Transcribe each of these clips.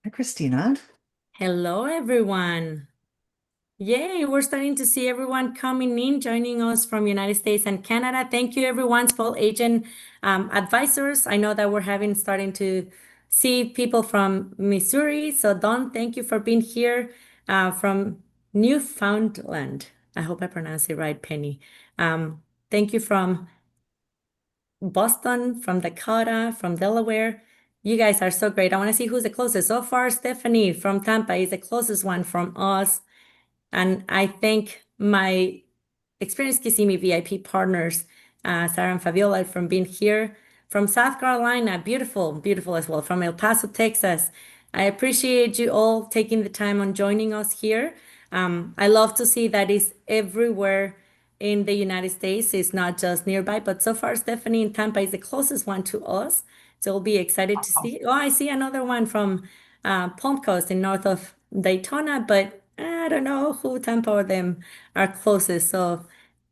Hi, Christina. Hello, everyone. Yay, we're starting to see everyone coming in, joining us from United States and Canada. Thank you, everyone, small agent advisors. I know that we're starting to see people from Missouri. So, Don, thank you for being here from Newfoundland. I hope I pronounced it right, Penny. Um, Thank you from Boston, from Dakota, from Delaware. You guys are so great. I want to see who's the closest. So far, Stephanie from Tampa is the closest one from us. And I thank my Experience Kissimmee VIP partners, Sarah and Fabiola, from being here. From South Carolina, beautiful, beautiful as well. From El Paso, Texas. I appreciate you all taking the time on joining us here. I love to see that it's everywhere in the United States. It's not just nearby, but so far, Stephanie in Tampa is the closest one to us. So we'll be excited to see. Oh, I see another one from Palm Coast in north of Daytona, but I don't know who Tampa or them are closest. So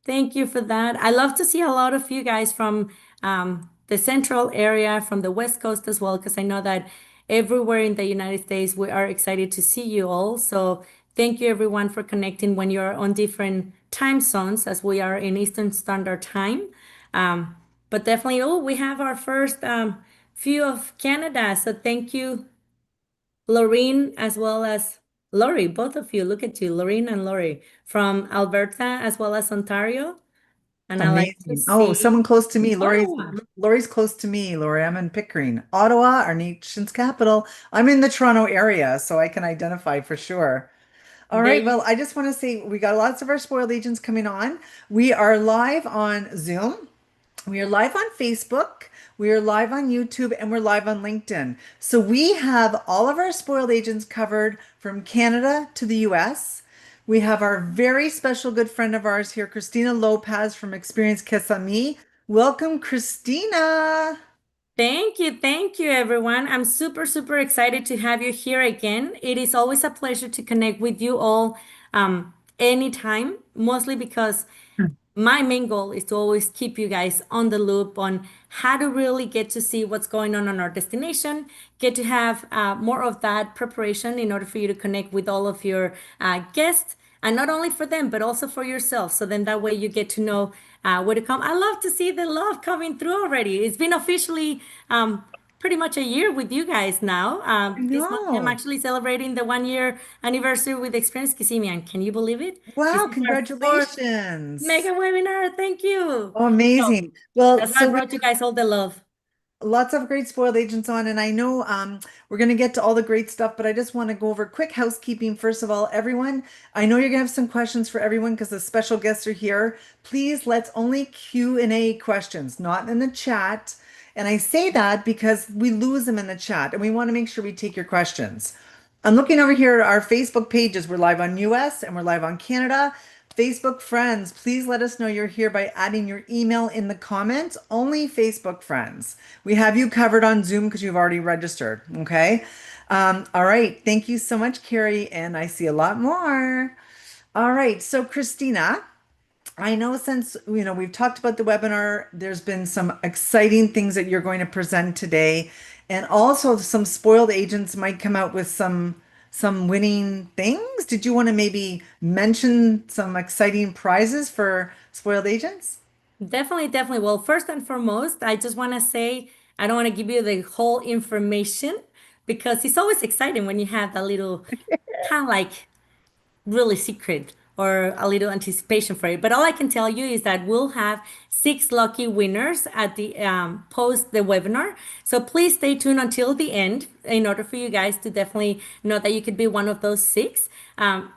thank you for that. I love to see a lot of you guys from the central area, from the West Coast as well, because I know that everywhere in the United States, we are excited to see you all. So thank you everyone for connecting when you're on different time zones, as we are in Eastern Standard Time. Um, but definitely, oh, we have our first few of Canada. So thank you, Lorene, as well as Lori, both of you. Look at you, Lorene and Lori, from Alberta as well as Ontario. And I like to Amazing. Oh, someone see close to me. Ottawa. Lori's close to me. Lori, I'm in Pickering. Ottawa, our nation's capital. I'm in the Toronto area, so I can identify for sure. All There right. you Well, I just want to say we got lots of our spoiled agents coming on. We are live on Zoom. We are live on Facebook. We are live on YouTube and we're live on LinkedIn. So we have all of our spoiled agents covered from Canada to the US. We have our very special good friend of ours here, Christina Lopez from Experience Kissimmee. Welcome, Christina. Thank you, everyone. I'm super, super excited to have you here again. It is always a pleasure to connect with you all anytime, mostly because my main goal is to always keep you guys on the loop on how to really get to see what's going on our destination, get to have more of that preparation in order for you to connect with all of your guests, and not only for them, but also for yourself. So then that way you get to know where to come. I love to see the love coming through already. It's been officially pretty much a year with you guys now. I This month I'm know. actually celebrating the 1 year anniversary with Experience Kissimmee. And can you believe it? This Wow, is our fourth mega congratulations. webinar. Thank you. Oh, So amazing. Well, that's why I so we brought you guys all the love. lots of great spoiled agents on, and I know we're going to get to all the great stuff, but I just want to go over quick housekeeping. First of all, everyone, I know you're going to have some questions for everyone because the special guests are here. Please, let's only Q&A questions, not in the chat. And I say that because we lose them in the chat, and we want to make sure we take your questions. I'm looking over here at our Facebook pages. We're live on US and we're live on Canada. Facebook friends, please let us know you're here by adding your email in the comments. Only Facebook friends. We have you covered on Zoom because you've already registered. Okay. All right. Thank you so much, Carrie. And I see a lot more. All right. So, Christina, I know since we've talked about the webinar, there's been some exciting things that you're going to present today, and also some spoiled agents might come out with some winning things. Did you want to maybe mention some exciting prizes for spoiled agents? Definitely, definitely. Well, first and foremost, I just want to say I don't want to give you the whole information because it's always exciting when you have that little kind of like really secret or a little anticipation for it. But all I can tell you is that we'll have six lucky winners at the post the webinar. So please stay tuned until the end in order for you guys to definitely know that you could be one of those six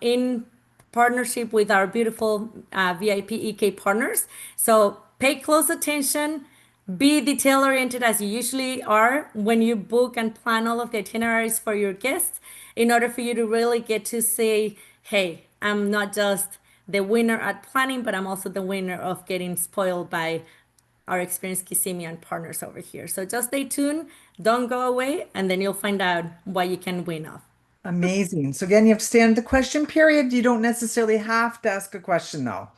in partnership with our beautiful VIP EK partners. So pay close attention. Be detail oriented as you usually are when you book and plan all of the itineraries for your guests in order for you to really get to say, hey, I'm not just the winner at planning, but I'm also the winner of getting spoiled by our experienced Kissimmee and partners over here. So just stay tuned, don't go away, and then you'll find out what you can win of. Amazing. So again, you have to stay on the question period. You don't necessarily have to ask a question though.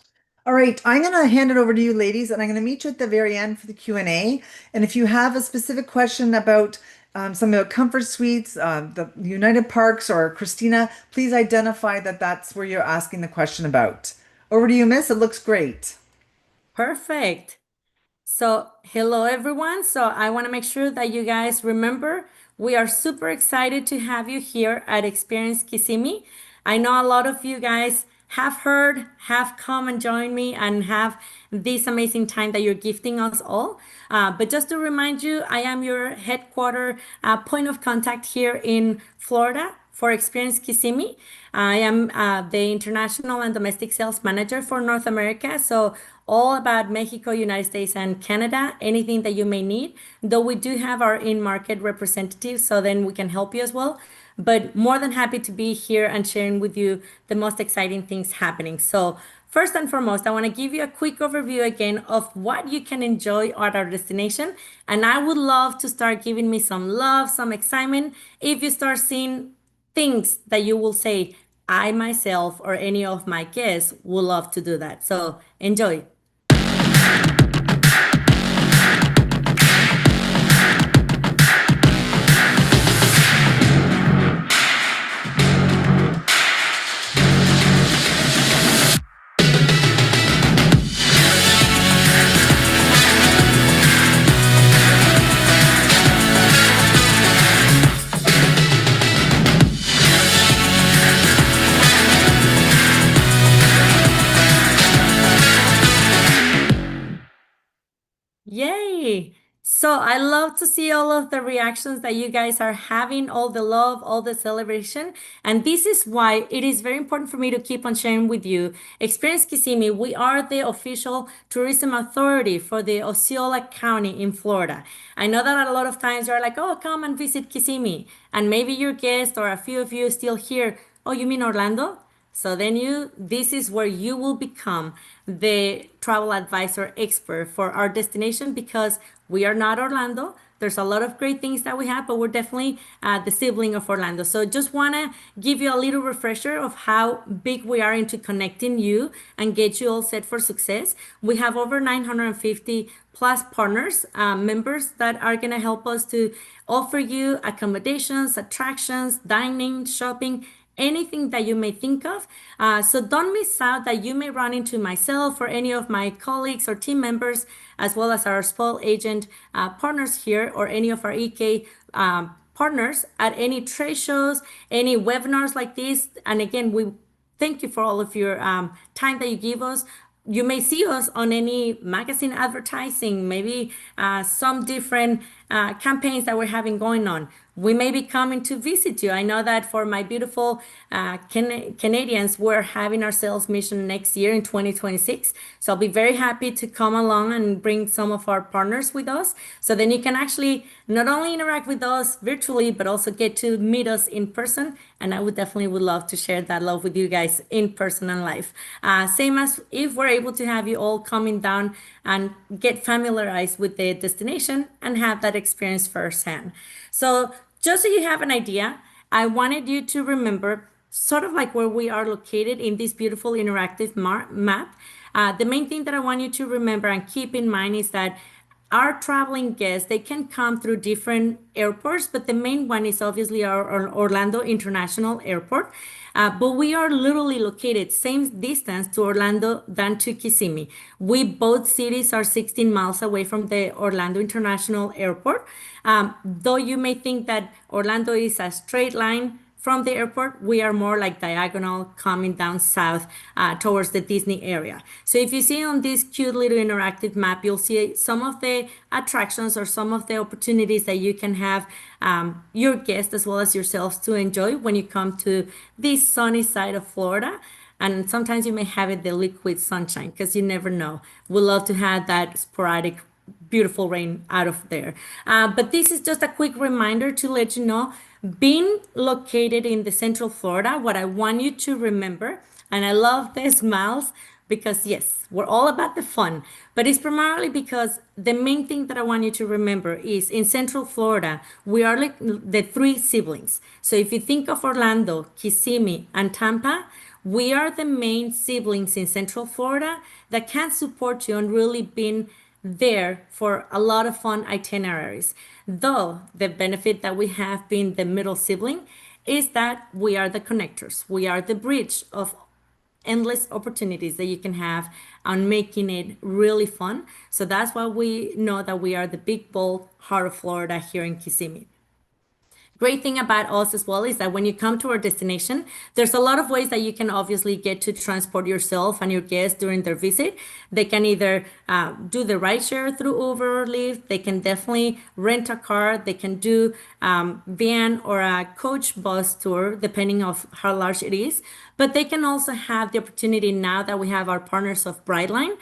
All right, I'm going to hand it over to you ladies and I'm going to meet you at the very end for the Q&A. And if you have a specific question about something about comfort suites, the United Parks, or Christina, please identify that that's where you're asking the question about. Over to you, Miss. It looks great. Perfect. So, hello everyone. So, I want to make sure that you guys remember we are super excited to have you here at Experience Kissimmee. I know a lot of you guys have heard, have come and joined me, and have this amazing time that you're gifting us all. But just to remind you, I am your headquarter point of contact here in Florida for Experience Kissimmee. I am the international and domestic sales manager for North America. So, all about Mexico, United States, and Canada, anything that you may need. Though we do have our in market representatives, so then we can help you as well. But more than happy to be here and sharing with you the most exciting things happening. So, first and foremost, I want to give you a quick overview again of what you can enjoy at our destination. And I would love to start giving me some love, some excitement if you start seeing things that you will say, I myself or any of my guests would love to do that. So enjoy. Yay! So I love to see all of the reactions that you guys are having, all the love, all the celebration. And this is why it is very important for me to keep on sharing with you. Experience Kissimmee, we are the official tourism authority for the Osceola County in Florida. I know that a lot of times you're like, oh, come and visit Kissimmee. And maybe your guest or a few of you still here, oh, you mean Orlando? So then this is where you will become the travel advisor expert for our destination because we are not Orlando. There's a lot of great things that we have, but we're definitely the sibling of Orlando. So just want to give you a little refresher of how big we are into connecting you and get you all set for success. We have over 950 plus partners, members that are going to help us to offer you accommodations, attractions, dining, shopping, anything that you may think of. So don't miss out that you may run into myself or any of my colleagues or team members, as well as our small agent partners here or any of our EK partners at any trade shows, any webinars like this. And again, we thank you for all of your time that you give us. You may see us on any magazine advertising, maybe some different campaigns that we're having going on. We may be coming to visit you. I know that for my beautiful Canadians, we're having our sales mission next year in 2026. So I'll be very happy to come along and bring some of our partners with us. So then you can actually not only interact with us virtually, but also get to meet us in person. And I would definitely would love to share that love with you guys in person and live. Same as if we're able to have you all coming down and get familiarized with the destination and have that experience firsthand. So just so you have an idea, I wanted you to remember sort of like where we are located in this beautiful interactive map. The main thing that I want you to remember and keep in mind is that our traveling guests, they can come through different airports, but the main one is obviously our Orlando International Airport. But we are literally located same distance to Orlando than to Kissimmee. We both cities are 16 miles away from the Orlando International Airport. Though you may think that Orlando is a straight line from the airport, we are more like diagonal coming down south towards the Disney area. So if you see on this cute little interactive map, you'll see some of the attractions or some of the opportunities that you can have your guests as well as yourselves to enjoy when you come to this sunny side of Florida. And sometimes you may have it the liquid sunshine because you never know. We love to have that sporadic beautiful rain out of there. But this is just a quick reminder to let you know, being located in the Central Florida, what I want you to remember, and I love the smiles because yes, we're all about the fun, but it's primarily because the main thing that I want you to remember is in Central Florida, we are like the three siblings. So if you think of Orlando, Kissimmee, and Tampa, we are the main siblings in Central Florida that can support you on really being there for a lot of fun itineraries. Though the benefit that we have being the middle sibling is that we are the connectors, we are the bridge of endless opportunities that you can have on making it really fun. So that's why we know that we are the big, bold heart of Florida here in Kissimmee. Great thing about us as well is that when you come to our destination, there's a lot of ways that you can obviously get to transport yourself and your guests during their visit. They can either do the ride share through Uber or Lyft. They can definitely rent a car. They can do van or a coach bus tour, depending of how large it is. But they can also have the opportunity now that we have our partners of Brightline.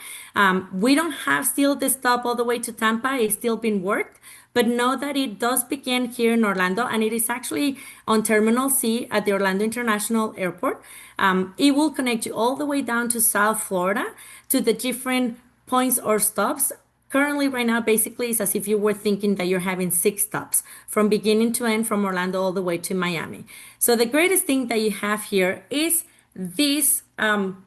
We don't have still the stop all the way to Tampa. It's still being worked. But know that it does begin here in Orlando, and it is actually on Terminal C at the Orlando International Airport. It will connect you all the way down to South Florida to the different points or stops. Currently, right now, basically, it's as if you were thinking that you're having 6 stops from beginning to end from Orlando all the way to Miami. So the greatest thing that you have here is this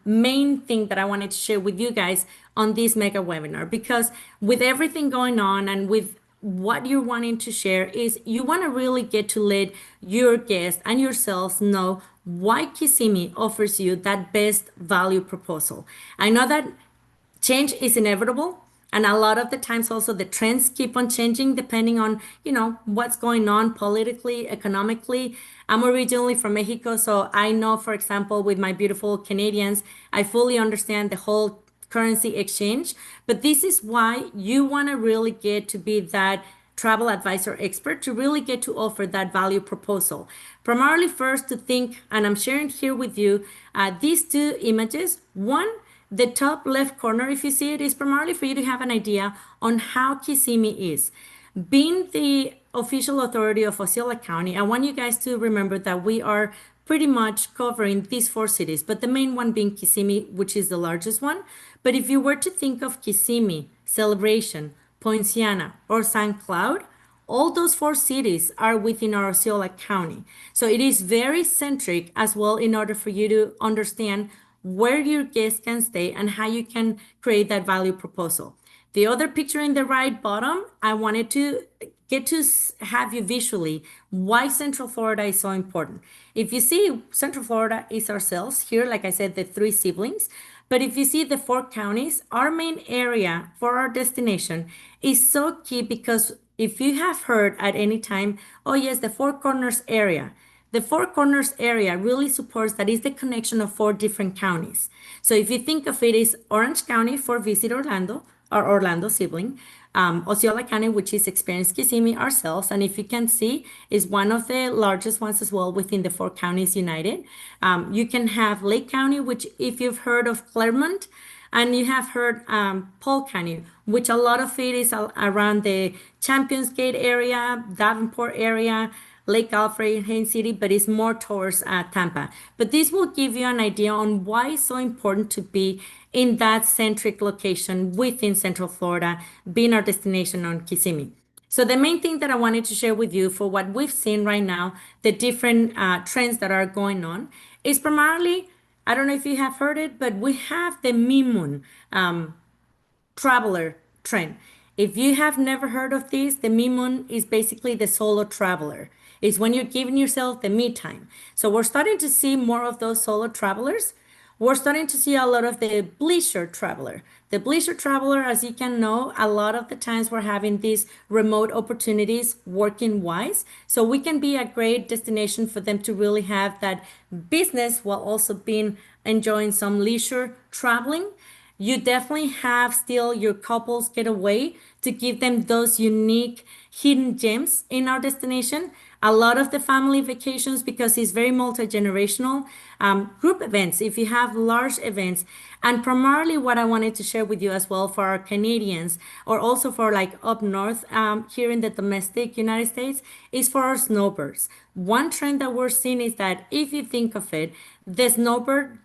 main thing that I wanted to share with you guys on this mega webinar, because with everything going on and with what you're wanting to share is you want to really get to let your guests and yourselves know why Kissimmee offers you that best value proposal. I know that change is inevitable, and a lot of the times also the trends keep on changing depending on what's going on politically, economically. I'm originally from Mexico, so I know, for example, with my beautiful Canadians, I fully understand the whole currency exchange. But this is why you want to really get to be that travel advisor expert to really get to offer that value proposal. Primarily, first to think, and I'm sharing here with you these 2 images. One, the top left corner, if you see it, is primarily for you to have an idea on how Kissimmee is. Being the official authority of Osceola County, I want you guys to remember that we are pretty much covering these 4 cities, but the main one being Kissimmee, which is the largest one. But if you were to think of Kissimmee, Celebration, Poinciana, or St. Cloud, all those 4 cities are within our Osceola County. So it is very centric as well in order for you to understand where your guests can stay and how you can create that value proposal. The other picture in the right bottom, I wanted to get to have you visually why Central Florida is so important. If you see, Central Florida is ourselves here, like I said, the 3 siblings. But if you see the 4 counties, our main area for our destination is so key because if you have heard at any time, oh yes, the Four Corners area. The Four Corners area really supports that is the connection of 4 different counties. So if you think of it as Orange County for Visit Orlando, our Orlando sibling, Osceola County, which is Experience Kissimmee ourselves, and if you can see, is one of the largest ones as well within the 4 counties united. You can have Lake County, which if you've heard of Claremont, and you have heard Polk County, which a lot of it is around the Champions Gate area, Davenport area, Lake Alfred, Haines City, but it's more towards Tampa. But this will give you an idea on why it's so important to be in that centric location within Central Florida, being our destination on Kissimmee. So the main thing that I wanted to share with you for what we've seen right now, the different trends that are going on, is primarily, I don't know if you have heard it, but we have the Mimun traveler trend. If you have never heard of this, the me moon is basically the solo traveler. It's when you're giving yourself the me time. So we're starting to see more of those solo travelers. We're starting to see a lot of the bleisure traveler. The bleisure traveler, as you can know, a lot of the times we're having these remote opportunities working wise. So we can be a great destination for them to really have that business while also being enjoying some leisure traveling. You definitely have still your couples getaway to give them those unique hidden gems in our destination. A lot of the family vacations, because it's very multi-generational, group events, if you have large events, and primarily what I wanted to share with you as well for our Canadians, or also for like up north here in the domestic United States, is for our snowbirds. One trend that we're seeing is that if you think of it, the snowbird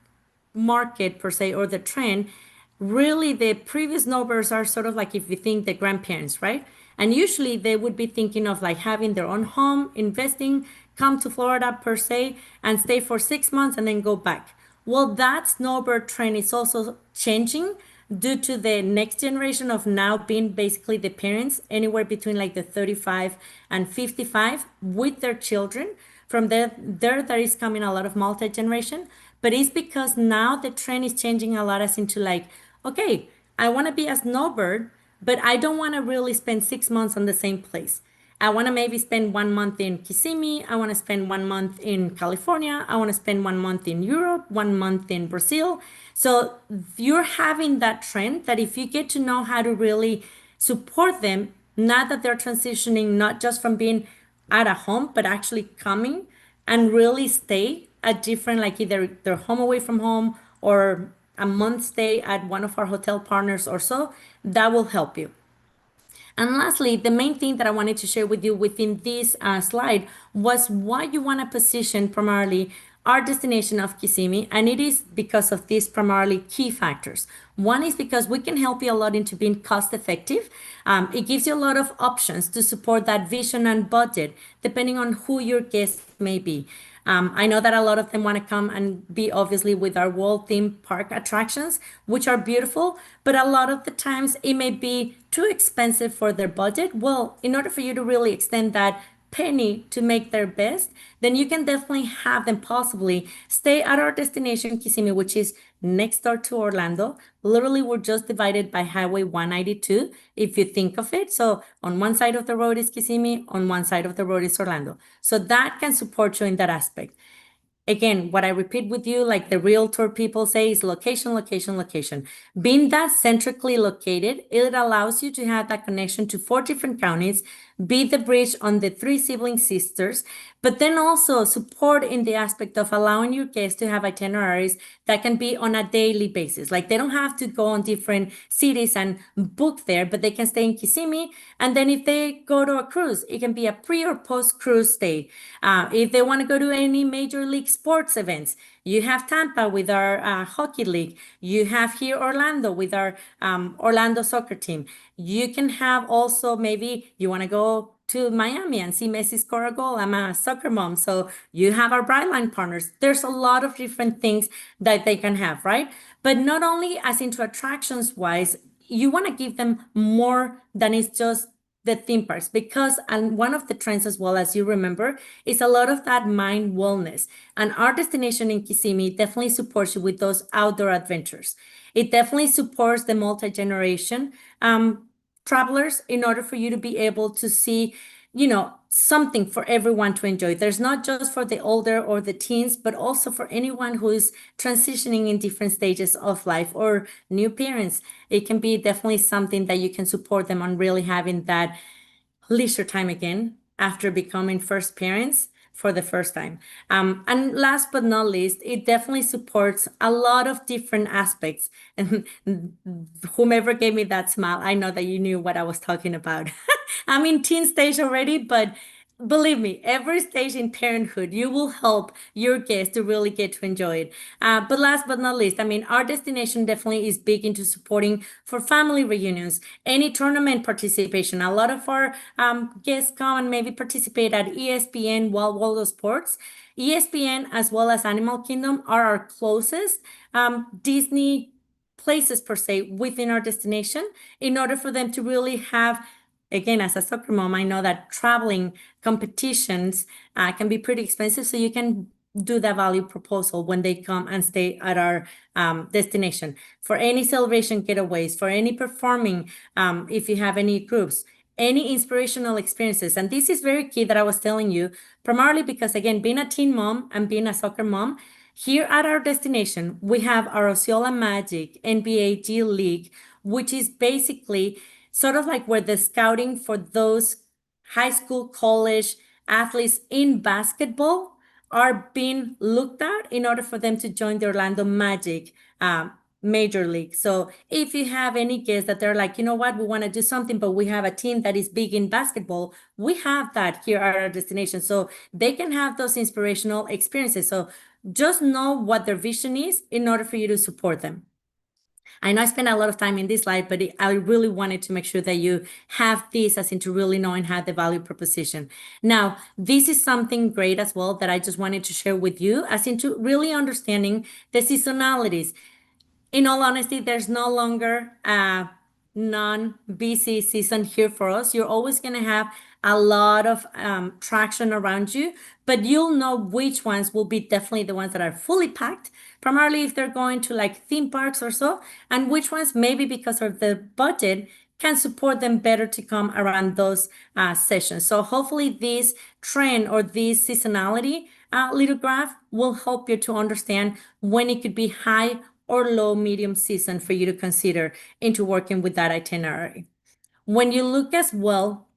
market per se, or the trend, really the previous snowbirds are sort of like, if you think, the grandparents, right? And usually they would be thinking of like having their own home, investing, come to Florida per se, and stay for 6 months and then go back. Well, that snowbird trend is also changing due to the next generation of now being basically the parents, anywhere between like the 35 and 55 with their children. From there is coming a lot of multi-generation, but it's because now the trend is changing a lot as into like, okay, I want to be a snowbird, but I don't want to really spend 6 months on the same place. I want to maybe spend 1 month in Kissimmee. I want to spend 1 month in California. I want to spend 1 month in Europe, 1 month in Brazil. So you're having that trend that if you get to know how to really support them, not that they're transitioning, not just from being at a home, but actually coming and really stay at different, like either their home away from home or a month stay at one of our hotel partners or so, that will help you. And lastly, the main thing that I wanted to share with you within this slide was why you want to position primarily our destination of Kissimmee. And it is because of these primarily key factors. One is because we can help you a lot into being cost effective. It gives you a lot of options to support that vision and budget, depending on who your guest may be. I know that a lot of them want to come and be obviously with our world theme park attractions, which are beautiful, but a lot of the times it may be too expensive for their budget. Well, in order for you to really extend that penny to make their best, then you can definitely have them possibly stay at our destination, Kissimmee, which is next door to Orlando. Literally, we're just divided by Highway 192, if you think of it. So on one side of the road is Kissimmee, on one side of the road is Orlando. So that can support you in that aspect. Again, what I repeat with you, like the realtor people say, is location, location, location. Being that centrically located, it allows you to have that connection to 4 different counties, be the bridge on the 3 sibling sisters, but then also support in the aspect of allowing your guests to have itineraries that can be on a daily basis. Like they don't have to go on different cities and book there, but they can stay in Kissimmee. And then if they go to a cruise, it can be a pre or post cruise stay. If they want to go to any major league sports events, you have Tampa with our hockey league. You have here Orlando with our Orlando soccer team. You can have also maybe you want to go to Miami and see Messi score a goal. I'm a soccer mom, so you have our Brightline partners. There's a lot of different things that they can have, right? But not only as into attractions wise, you want to give them more than it's just the theme parks because and one of the trends as well as you remember is a lot of that mind wellness, and our destination in Kissimmee definitely supports you with those outdoor adventures. It definitely supports the multi-generation travelers in order for you to be able to see, something for everyone to enjoy. There's not just for the older or the teens, but also for anyone who is transitioning in different stages of life or new parents. It can be definitely something that you can support them on really having that leisure time again after becoming first parents for the first time. And last but not least, it definitely supports a lot of different aspects. And whomever gave me that smile, I know that you knew what I was talking about. I'm in teen stage already, but believe me, every stage in parenthood, you will help your guests to really get to enjoy it. But last but not least, I mean, our destination definitely is big into supporting for family reunions, any tournament participation. A lot of our guests come and maybe participate at ESPN, Wild World of Sports. ESPN as well as Animal Kingdom are our closest Disney places per se within our destination in order for them to really have, again, as a soccer mom, I know that traveling competitions can be pretty expensive. So you can do that value proposal when they come and stay at our destination. For any celebration getaways, for any performing, if you have any groups, any inspirational experiences. And this is very key that I was telling you, primarily because, again, being a teen mom and being a soccer mom, here at our destination, we have our Osceola Magic NBA G League, which is basically sort of like where the scouting for those high school, college athletes in basketball are being looked at in order for them to join the Orlando Magic Major League. So if you have any guests that they're like, you know what, we want to do something, but we have a team that is big in basketball, we have that here at our destination. So they can have those inspirational experiences. So just know what their vision is in order for you to support them. I know I spent a lot of time in this slide, but I really wanted to make sure that you have this as into really knowing how the value proposition. Now, this is something great as well that I just wanted to share with you as into really understanding the seasonalities. In all honesty, there's no longer a non-busy season here for us. You're always going to have a lot of traction around you, but you'll know which ones will be definitely the ones that are fully packed, primarily if they're going to like theme parks or so, and which ones maybe because of the budget can support them better to come around those sessions. So hopefully this trend or this seasonality little graph will help you to understand when it could be high or low medium season for you to consider into working with that itinerary. When you look as well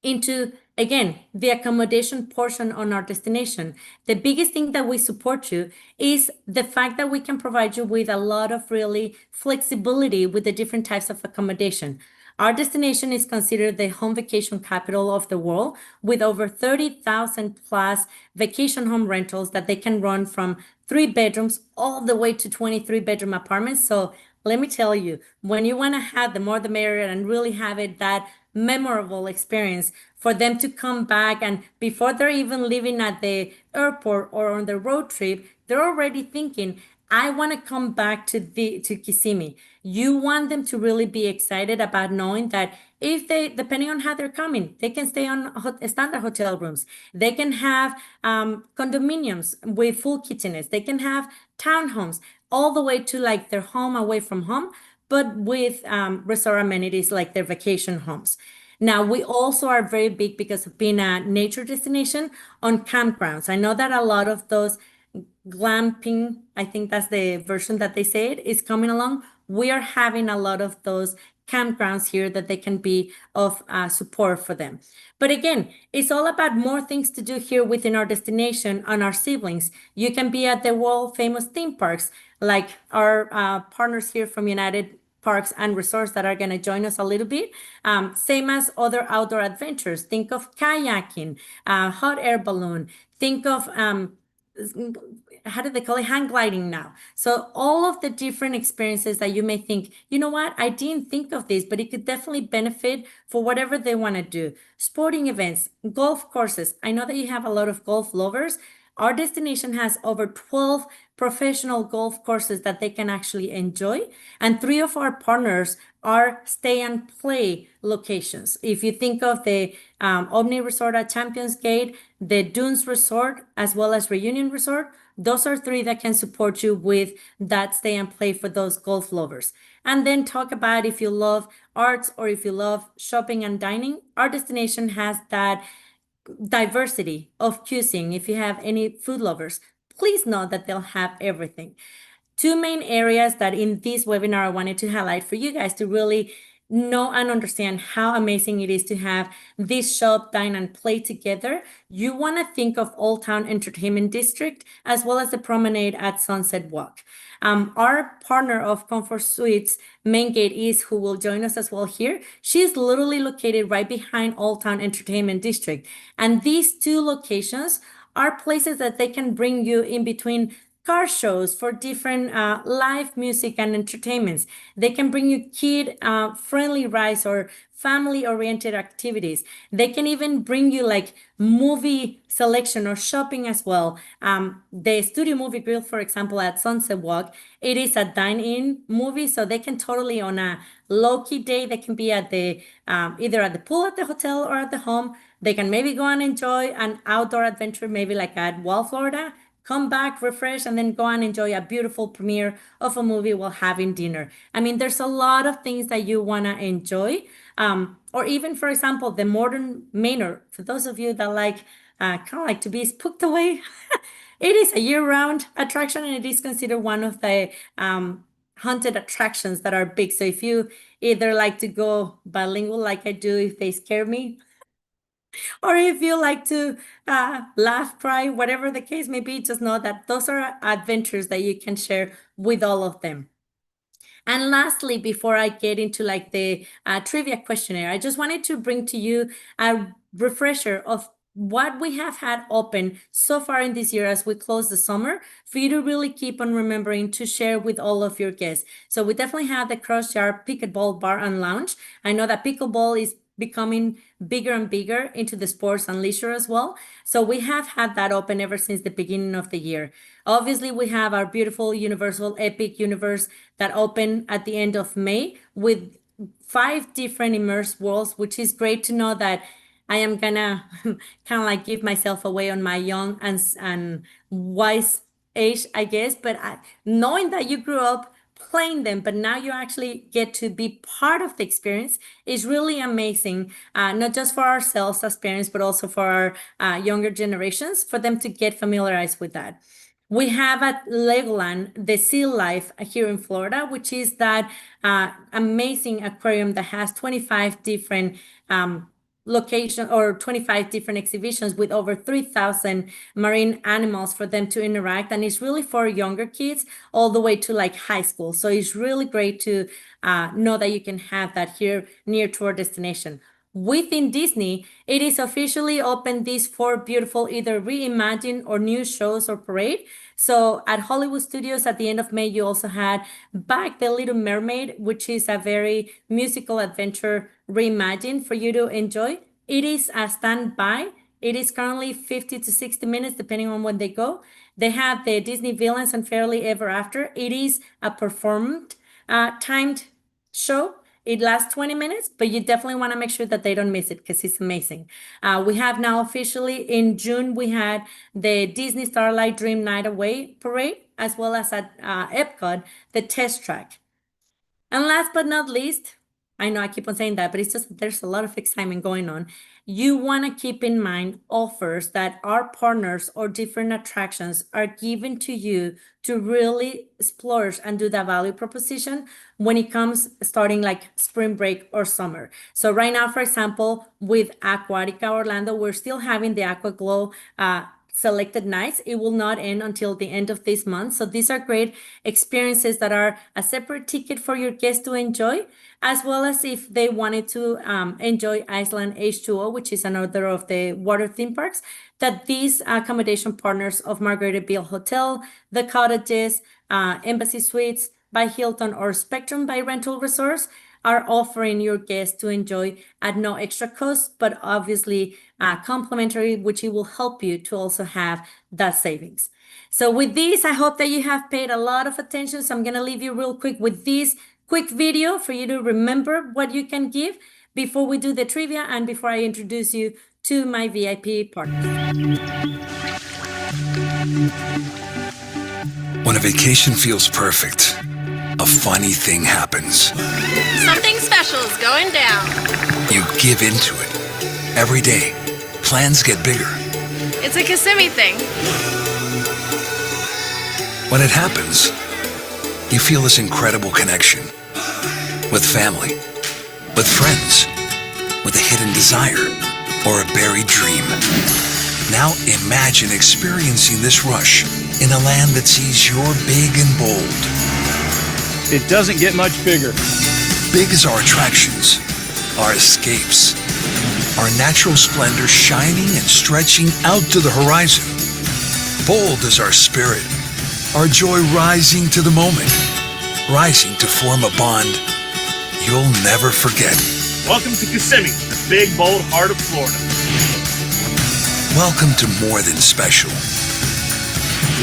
into, again, the accommodation portion on our destination, the biggest thing that we support you is the fact that we can provide you with a lot of really flexibility with the different types of accommodation. Our destination is considered the home vacation capital of the world with over 30,000 plus vacation home rentals that they can run from 3 bedrooms all the way to 23-bedroom apartments. So let me tell you, when you want to have the more the merrier and really have it that memorable experience for them to come back, and before they're even leaving at the airport or on the road trip, they're already thinking, I want to come back to Kissimmee. You want them to really be excited about knowing that if they, depending on how they're coming, they can stay on standard hotel rooms. They can have condominiums with full kitchenettes. They can have townhomes all the way to like their home away from home, but with resort amenities like their vacation homes. Now, we also are very big because of being a nature destination on campgrounds. I know that a lot of those glamping, I think that's the version that they say it, is coming along. We are having a lot of those campgrounds here that they can be of support for them. But again, it's all about more things to do here within our destination on our siblings. You can be at the world famous theme parks, like our partners here from United Parks and Resorts that are going to join us a little bit. Same as other outdoor adventures. Think of kayaking, hot air balloon. Think of how do they call it? Hang gliding now. So all of the different experiences that you may think, you know what, I didn't think of this, but it could definitely benefit for whatever they want to do. Sporting events, golf courses. I know that you have a lot of golf lovers. Our destination has over 12 professional golf courses that they can actually enjoy. And 3 of our partners are stay and play locations. If you think of the Omni Resort at Champions Gate, the Dunes Resort, as well as Reunion Resort, those are 3 that can support you with that stay and play for those golf lovers. And then talk about if you love arts or if you love shopping and dining, our destination has that diversity of cuisine. If you have any food lovers, please know that they'll have everything. 2 main areas that in this webinar I wanted to highlight for you guys to really know and understand how amazing it is to have this shop, dine, and play together. You want to think of Old Town Entertainment District as well as the promenade at Sunset Walk. Our partner of Comfort Suites, Main Gate East, who will join us as well here, she's literally located right behind Old Town Entertainment District. And these 2 locations are places that they can bring you in between car shows for different live music and entertainments. They can bring you kid friendly rides or family oriented activities. They can even bring you like movie selection or shopping as well. The Studio Movie Grill, for example, at Sunset Walk, it is a dine-in movie, so they can totally on a low-key day, they can be at the either at the pool at the hotel or at the home. They can maybe go and enjoy an outdoor adventure, maybe like at Wall, Florida, come back, refresh, and then go and enjoy a beautiful premiere of a movie while having dinner. I mean, there's a lot of things that you want to enjoy. Or even, for example, the Modern Manor, for those of you that like kind of like to be spooked away, it is a year-round attraction and it is considered one of the haunted attractions that are big. So if you either like to go bilingual like I do, if they scare me, or if you like to laugh, cry, whatever the case may be, just know that those are adventures that you can share with all of them. And lastly, before I get into like the trivia questionnaire, I just wanted to bring to you a refresher of what we have had open so far in this year as we close the summer for you to really keep on remembering to share with all of your guests. So we definitely have the Cross Yard Pickleball Bar and Lounge. I know that pickleball is becoming bigger and bigger into the sports and leisure as well. So we have had that open ever since the beginning of the year. Obviously, we have our beautiful Universal Epic Universe that opened at the end of May with 5 different immersed worlds, which is great to know that I am gonna kind of like give myself away on my young and wise age, I guess. But knowing that you grew up playing them, but now you actually get to be part of the experience is really amazing. Not just for ourselves as parents, but also for our younger generations, for them to get familiarized with that. We have at Legoland the Sea Life here in Florida, which is that amazing aquarium that has 25 different location or 25 different exhibitions with over 3,000 marine animals for them to interact, and it's really for younger kids all the way to like high school. So it's really great to know that you can have that here near to our destination. Within Disney, it is officially open these 4 beautiful either reimagined or new shows or parade. So at Hollywood Studios at the end of May, you also had back The Little Mermaid, which is a very musical adventure reimagined for you to enjoy. It is a standby. It is currently 50 to 60 minutes, depending on when they go. They have the Disney Villains and Fairly Ever After. It is a performed, timed show. It lasts 20 minutes, but you definitely want to make sure that they don't miss it because it's amazing. We have now officially in June, we had the Disney Starlight Dream Night Away parade, as well as at Epcot, the test track. And last but not least, I know I keep on saying that, but it's just that there's a lot of excitement going on. You want to keep in mind offers that our partners or different attractions are given to you to really splurge and do the value proposition when it comes starting like spring break or summer. So right now, for example, with Aquatica Orlando, we're still having the Aqua Glow selected nights. It will not end until the end of this month. So these are great experiences that are a separate ticket for your guests to enjoy, as well as if they wanted to enjoy Iceland H2O, which is another of the water theme parks, that these accommodation partners of Margaritaville Hotel, the Cottages, Embassy Suites by Hilton, or Spectrum by Rental Resorts are offering your guests to enjoy at no extra cost, but obviously complimentary, which it will help you to also have that savings. So with this, I hope that you have paid a lot of attention. So I'm going to leave you real quick with this quick video for you to remember what you can give before we do the trivia and before I introduce you to my VIP partners. When a vacation feels perfect, a funny thing happens. Something special is going down. You give into it. Every day, plans get bigger. It's a Kissimmee thing. When it happens, you feel this incredible connection with family, with friends, with a hidden desire, or a buried dream. Now imagine experiencing this rush in a land that sees you're big and bold. It doesn't get much bigger. Big as our attractions, our escapes, our natural splendor shining and stretching out to the horizon. Bold is our spirit, our joy rising to the moment, rising to form a bond you'll never forget. Welcome to Kissimmee, the big, bold heart of Florida. Welcome to more than special.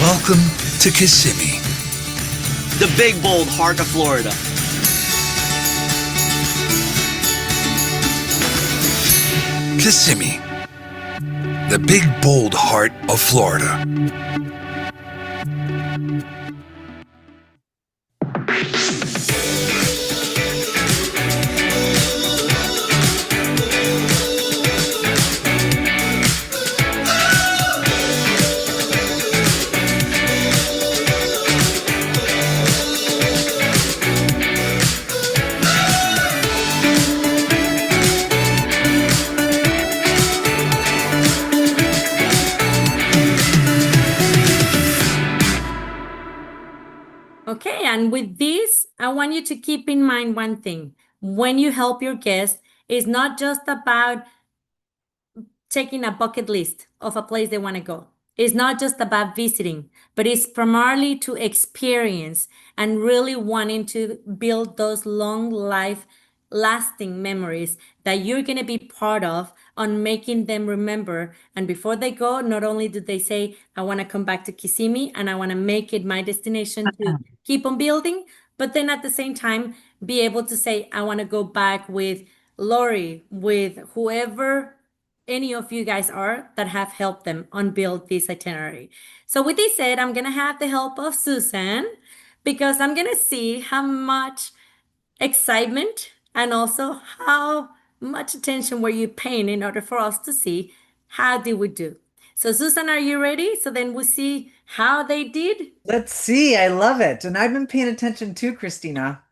Welcome to Kissimmee. The big, bold heart of Florida. Kissimmee, the big, bold heart of Florida. Okay, and with this, I want you to keep in mind one thing. When you help your guests, it's not just about taking a bucket list of a place they want to go. It's not just about visiting, but it's primarily to experience and really wanting to build those long life lasting memories that you're going to be part of on making them remember. And before they go, not only do they say, I want to come back to Kissimmee and I want to make it my destination to keep on building, but then at the same time, be able to say, I want to go back with Lori, with whoever any of you guys are that have helped them unbuild this itinerary. So with this said, I'm going to have the help of Susan because I'm going to see how much excitement and also how much attention were you paying in order for us to see how did we do. So Susan, are you ready? So then we'll see how they did. Let's see. I love it. And I've been paying attention too, Christina.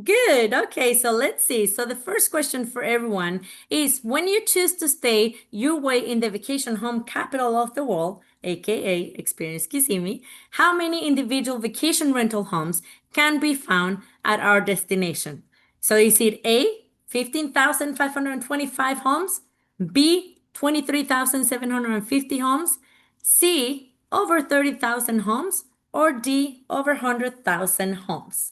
Good. Okay, so let's see. So the first question for everyone is when you choose to stay your way in the vacation home capital of the world, aka Experience Kissimmee, how many individual vacation rental homes can be found at our destination? So is it A, 15,525 homes, B, 23,750 homes, C, over 30,000 homes, or D, over 100,000 homes?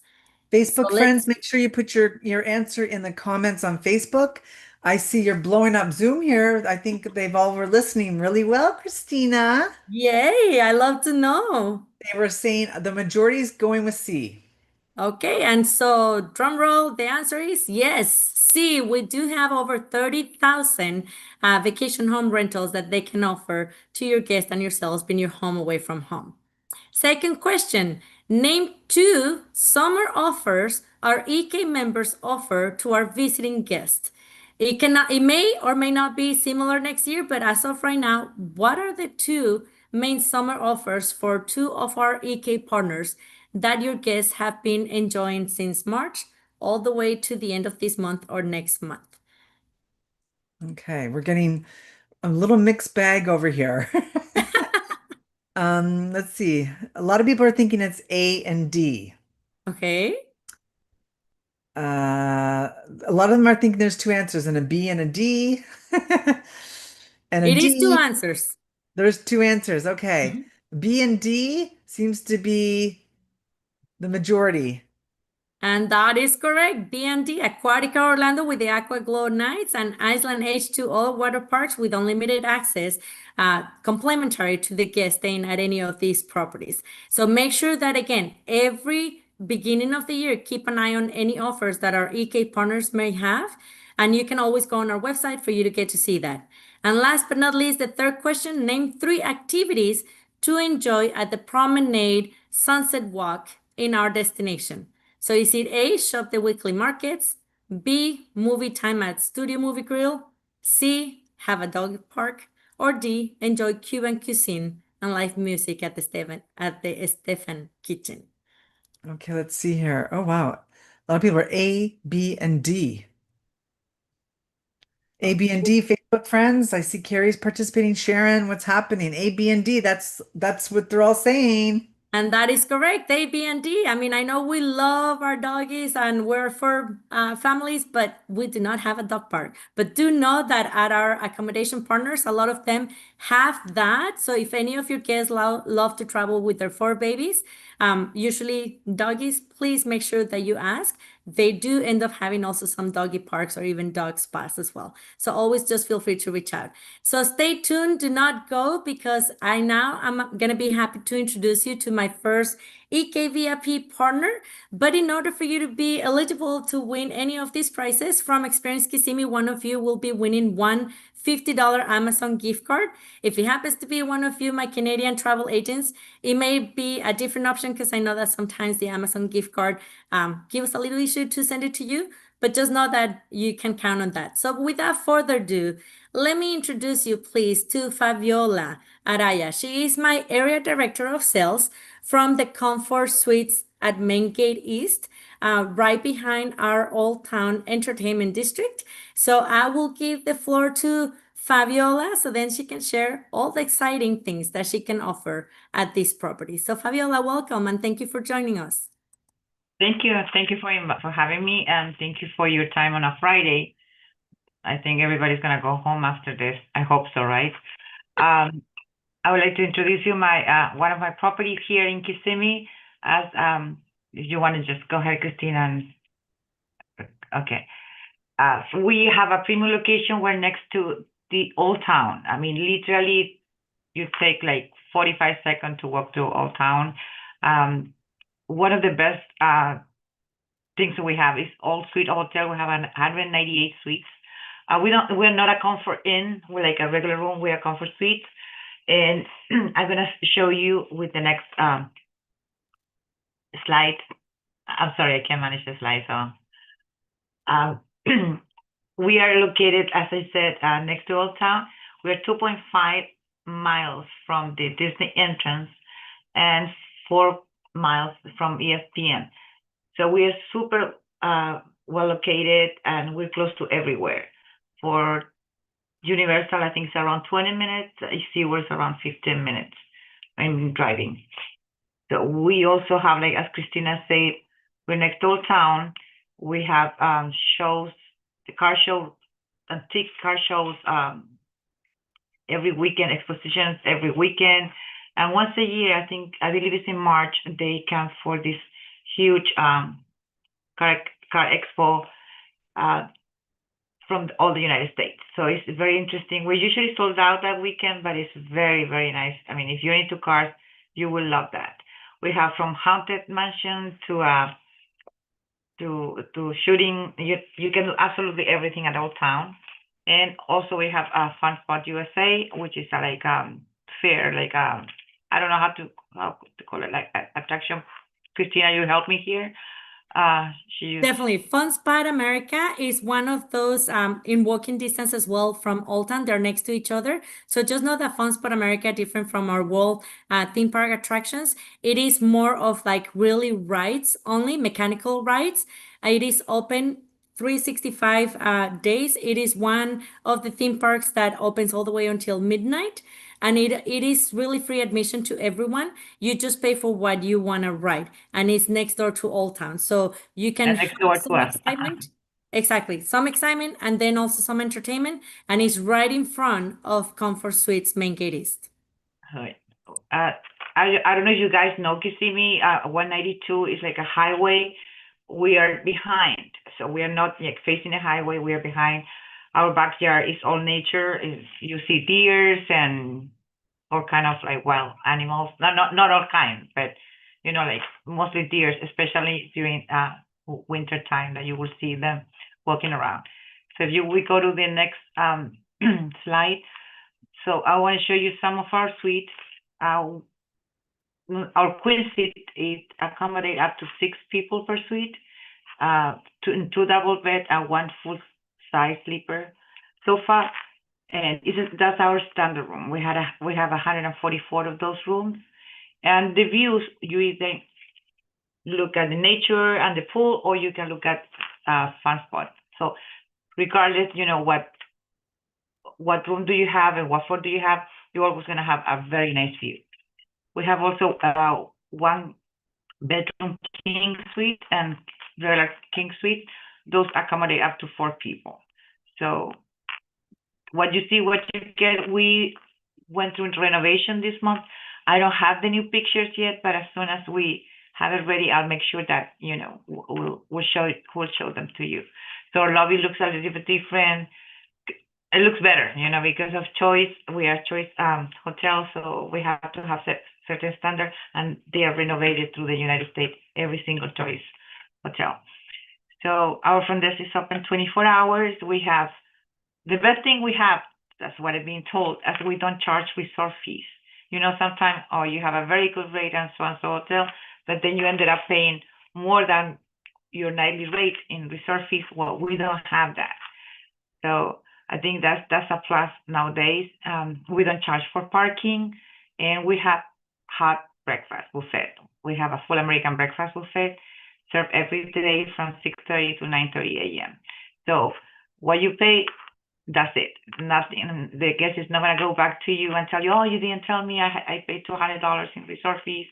So Facebook friends, let's, make sure you put your answer in the comments on Facebook. I see you're blowing up Zoom here. I think they've all were listening really well, Christina. yay, I love to know. They were saying the majority is going with C. Okay, and so drum roll, the answer is yes. See, we do have over 30,000 vacation home rentals that they can offer to your guests and yourselves being your home away from home. Second question, name two summer offers our EK members offer to our visiting guests. It may or may not be similar next year, but as of right now, what are the two main summer offers for two of our EK partners that your guests have been enjoying since March all the way to the end of this month or next month? Okay, we're getting a little mixed bag over here. Let's see. A lot of people are thinking it's A and D. Okay. A lot of them are thinking there's two answers and a B and a D. And a It is two D. answers. There's two answers. Okay. Mhm. B and D seems to be the majority. And that is correct. B&D Aquatica Orlando with the Aqua Glow Nights and Iceland H2O water parks with unlimited access, complimentary to the guest staying at any of these properties. So make sure that again, every beginning of the year, keep an eye on any offers that our EK partners may have. And you can always go on our website for you to get to see that. And last but not least, the third question, name three activities to enjoy at the Promenade Sunset Walk in our destination. So is it A, shop the weekly markets, B, movie time at Studio Movie Grill, C, have a dog park, or D, enjoy Cuban cuisine and live music at the Stefan Kitchen? Okay, let's see here. Oh, wow. A lot of people are A, B, and D. A, B, and D, Facebook friends. I see Carrie's participating. Sharon, what's happening? A, B, and D. That's what they're all saying. And that is correct, A, B, and D. I mean, I know we love our doggies and we're for families, but we do not have a dog park. But do know that at our accommodation partners, a lot of them have that. So if any of your guests love to travel with their fur babies, usually doggies, please make sure that you ask. They do end up having also some doggy parks or even dog spas as well. So always just feel free to reach out. So stay tuned, do not go because I'm going to be happy to introduce you to my first EKVIP partner. But in order for you to be eligible to win any of these prizes from Experience Kissimmee, one of you will be winning one $50 Amazon gift card. If it happens to be one of you, my Canadian travel agents, it may be a different option because I know that sometimes the Amazon gift card gives us a little issue to send it to you, but just know that you can count on that. So without further ado, let me introduce you please to Fabiola Araya. She is my area director of sales from the Comfort Suites at Main Gate East, right behind our Old Town Entertainment District. So I will give the floor to Fabiola so then she can share all the exciting things that she can offer at this property. So Fabiola, welcome and thank you for joining us. Thank you. Thank you for having me, and thank you for your time on a Friday. I think everybody's gonna go home after this. I hope so, right? I would like to introduce you my one of my properties here in Kissimmee. As if you want to just go ahead, Christina, and Okay. So we have a premium location. We're next to the Old Town. I mean, literally, you take like 45 seconds to walk to Old Town. One of the best things that we have is all suite hotel. We have 198 suites. We're not a comfort inn. We're like a regular room. We're a comfort suite. And I'm gonna show you with the next slide. I'm sorry, I can't manage the slide. So, we are located, as I said, next to Old Town. We're 2.5 miles from the Disney entrance and 4 miles from ESPN. So we are super well located, and we're close to everywhere. For Universal, I think it's around 20 minutes. SeaWorld's around 15 minutes in driving. So we also have, like, as Christina said, we're next to Old Town. We have shows, the car show, antique car shows every weekend, expositions every weekend. And once a year, I believe it's in March, they come for this huge car expo from all the United States. So it's very interesting. We're usually sold out that weekend, but it's very, very nice. I mean, if you're into cars, you will love that. We have from haunted mansion to shooting. You can do absolutely everything at Old Town. And also we have Fun Spot USA, which is like fair, like I don't know how to call it, like attraction. Christina, you help me here. Definitely. Fun Spot America is one of those in walking distance as well from Old Town. They're next to each other. So just know that Fun Spot America, different from our wall theme park attractions, it is more of like really rides only, mechanical rides. It is open 365 days. It is one of the theme parks that opens all the way until midnight. And it is really free admission to everyone. You just pay for what you want to ride. And it's next door to Old Town. So you can And next door have to some us. excitement. Exactly. Some excitement and then also some entertainment. And it's right in front of Comfort Suites Main Gate East. Right. I don't know if you guys know Kissimmee. 192 is like a highway. We are behind. So we are not like facing the highway. We are behind. Our backyard is all nature. You see deers and all kind of like wild animals. Not all kind, but you know, like mostly deers, especially during winter time, that you will see them walking around. So if we go to the next slide. So I want to show you some of our suites. Our queen suite is accommodate up to 6 people per suite. Two double bed and 1 full size sleeper sofa, and that's our standard room. We have 144 of those rooms, and the views, you either look at the nature and the pool, or you can look at Fun Spot. So regardless, you know what room do you have and what floor do you have, you're always going to have a very nice view. We have also 1 bedroom king suite and regular king suite. Those accommodate up to 4 people. So what you see, what you get. We went through renovation this month. I don't have the new pictures yet, but as soon as we have it ready, I'll make sure that, you know, we'll show them to you. So our lobby looks a little bit different. It looks better, you know, because of choice. We are choice hotel, so we have to have certain standard, and they are renovated through the United States, every single choice hotel. So our front desk is open 24 hours. We have the best thing we have, that's what I've been told, as we don't charge resort fees. You know, sometimes, you have a very good rate and so hotel, but then you ended up paying more than your nightly rate in resort fees. Well, we don't have that. So I think that's a plus nowadays. We don't charge for parking, and we have hot breakfast buffet. We have a full American breakfast buffet served every day from 6:30 to 9:30 a.m. So what you pay, that's it. Nothing. The guest is not gonna go back to you and tell you, "Oh, you didn't tell me I paid $200 in resort fees."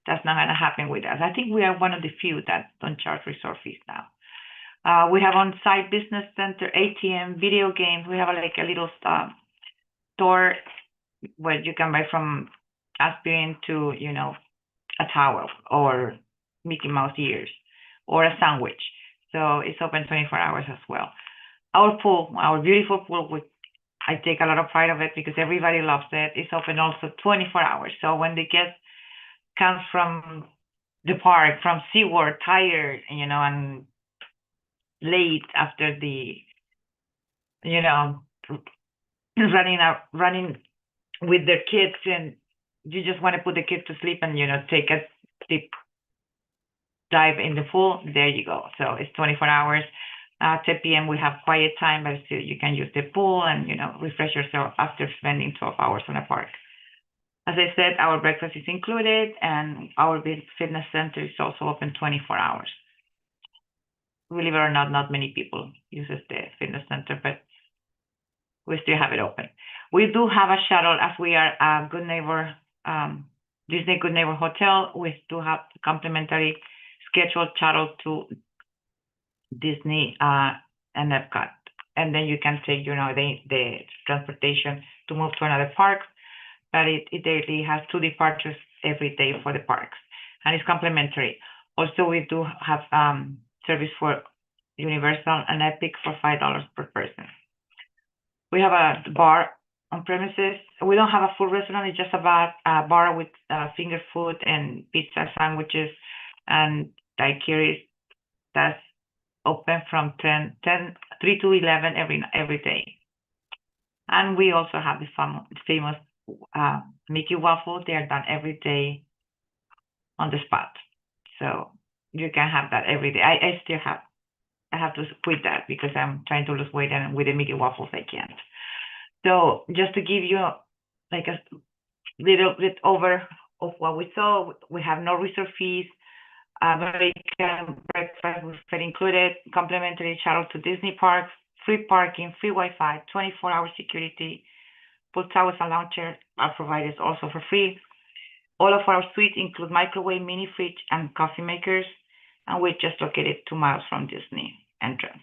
That's not gonna happen with us. I think we are one of the few that don't charge resort fees now. We have on-site business center, ATM, video games. We have like a little store where you can buy from aspirin to, you know, a towel or Mickey Mouse ears or a sandwich. So it's open 24 hours as well. Our pool, our beautiful pool, which I take a lot of pride of it because everybody loves it. It's open also 24 hours. So when the guest comes from the park, from SeaWorld, tired, and late after the, you know, running with their kids, and you just want to put the kids to sleep and, take a deep dive in the pool, there you go. So it's 24 hours. 10 p.m. we have quiet time, but still you can use the pool and, refresh yourself after spending 12 hours on a park. As I said, our breakfast is included, and our fitness center is also open 24 hours. Believe it or not many people uses the fitness center, but we still have it open. We do have a shuttle, as we are a Good Neighbor, Disney Good Neighbor Hotel. We do have complimentary scheduled shuttle to Disney and Epcot, and then you can take, the transportation to move to another park. But it daily has 2 departures every day for the parks, and it's complimentary. Also, we do have service for Universal and Epic for $5 per person. We have a bar on premises. We don't have a full restaurant. It's just a bar with finger food and pizza sandwiches and daiquiris. That's open from 3 to 11 every day. And we also have the famous Mickey waffle. They are done every day on the spot. So you can have that every day. I have to quit that because I'm trying to lose weight, and with the Mickey waffles I can't. So just to give you like a little bit over of what we saw, we have no resort fees, American breakfast with food included, complimentary shuttle to Disney parks, free parking, free Wi-Fi, 24-hour security, pool towels and lounge chairs are provided also for free. All of our suites include microwave, mini fridge, and coffee makers, and we're just located 2 miles from Disney entrance.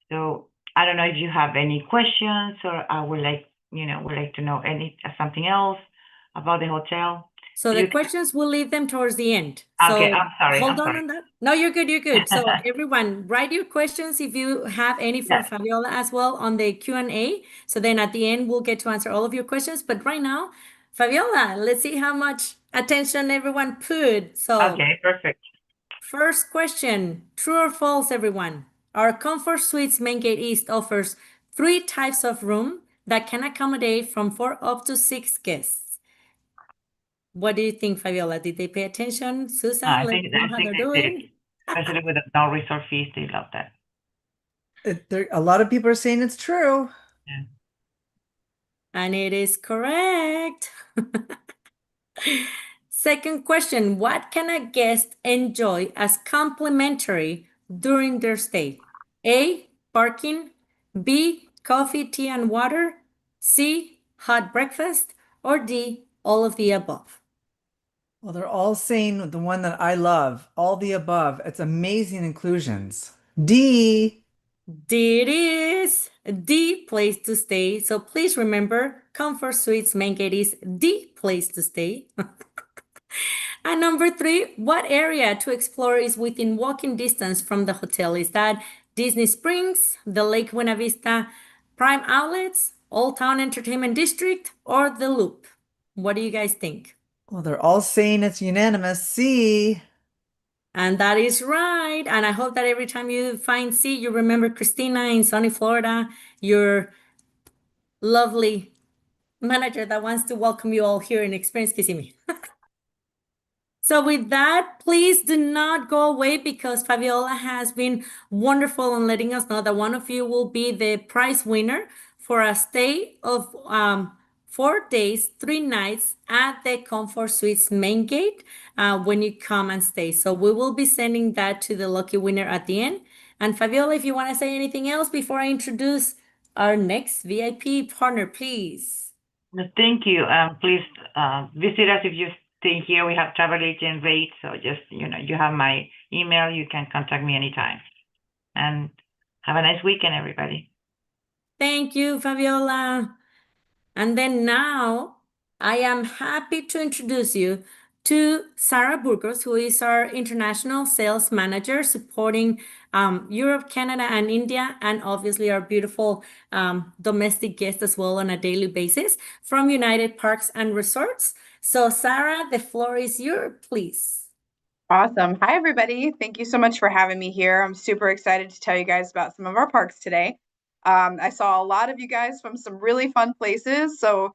So I don't know if you have any questions, or I would like to know something else about the hotel. So the questions, we'll leave them towards the end. Okay, So I'm sorry. hold on that. No, you're good. You're good. So everyone, write your questions if you have any for Yes. Fabiola as well on the Q&A. So then at the end, we'll get to answer all of your questions. But right now, Fabiola, let's see how much attention everyone put. So Okay, perfect. first question, true or false, everyone? Our Comfort Suites Main Gate East offers 3 types of room that can accommodate from 4 up to 6 guests. What do you think, Fabiola? Did they pay attention? Susan, I let think us know how they're they did, doing. especially with the no resort fees. They love that. A lot of people are saying it's true. Yeah. And it is correct. Second question, what can a guest enjoy as complimentary during their stay? A, parking, B, coffee, tea, and water, C, hot breakfast, or D, all of the above? Well, they're all saying the one that I love, all the above. It's amazing inclusions. D. D it is the place to stay. So please remember, Comfort Suites Main Gate is the place to stay. And number 3, what area to explore is within walking distance from the hotel? Is that Disney Springs, the Lake Buena Vista Prime Outlets, Old Town Entertainment District, or the Loop? What do you guys think? Well, they're all saying it's unanimous. C. And that is right. And I hope that every time you find C, you remember Christina in sunny Florida, your lovely manager that wants to welcome you all here in Experience Kissimmee. So with that, please do not go away because Fabiola has been wonderful in letting us know that one of you will be the prize winner for a stay of 4 days, 3 nights at the Comfort Suites Main Gate when you come and stay. So we will be sending that to the lucky winner at the end. And Fabiola, if you want to say anything else before I introduce our next VIP partner, please. No, thank you. Please visit us if you stay here. We have travel agent rates, so just you have my email. You can contact me anytime. And have a nice weekend, everybody. Thank you, Fabiola. And then now I am happy to introduce you to Sarah Burgos, who is our International Sales Manager supporting Europe, Canada, and India, and obviously our beautiful domestic guests as well on a daily basis from United Parks and Resorts. So, Sarah, the floor is yours, please. Awesome. Hi, everybody. Thank you so much for having me here. I'm super excited to tell you guys about some of our parks today. I saw a lot of you guys from some really fun places. So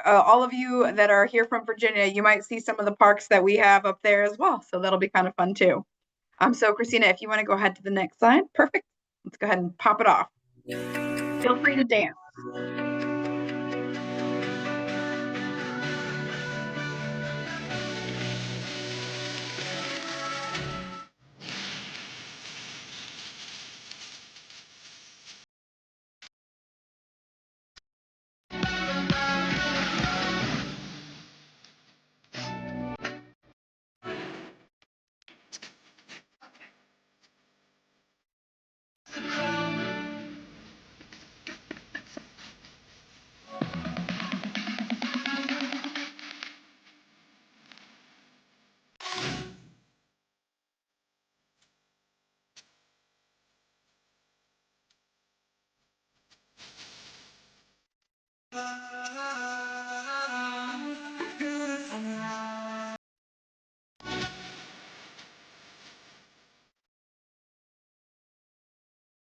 all of you that are here from Virginia, you might see some of the parks that we have up there as well. So that'll be kind of fun too. So Christina, if you want to go ahead to the next slide. Perfect. Let's go ahead and pop it off. Feel free to dance.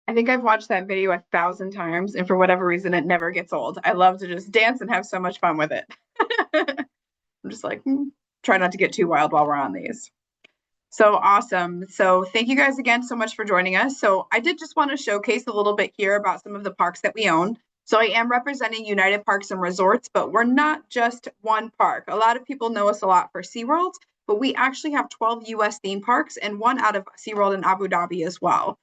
I think I've watched that video 1,000 times, and for whatever reason, it never gets old. I love to just dance and have so much fun with it. I'm just like, try not to get too wild while we're on these. So awesome. So thank you guys again so much for joining us. So I did just want to showcase a little bit here about some of the parks that we own. So I am representing United Parks and Resorts, but we're not just one park. A lot of people know us a lot for SeaWorld, but we actually have 12 US theme parks and one out of SeaWorld in Abu Dhabi as well.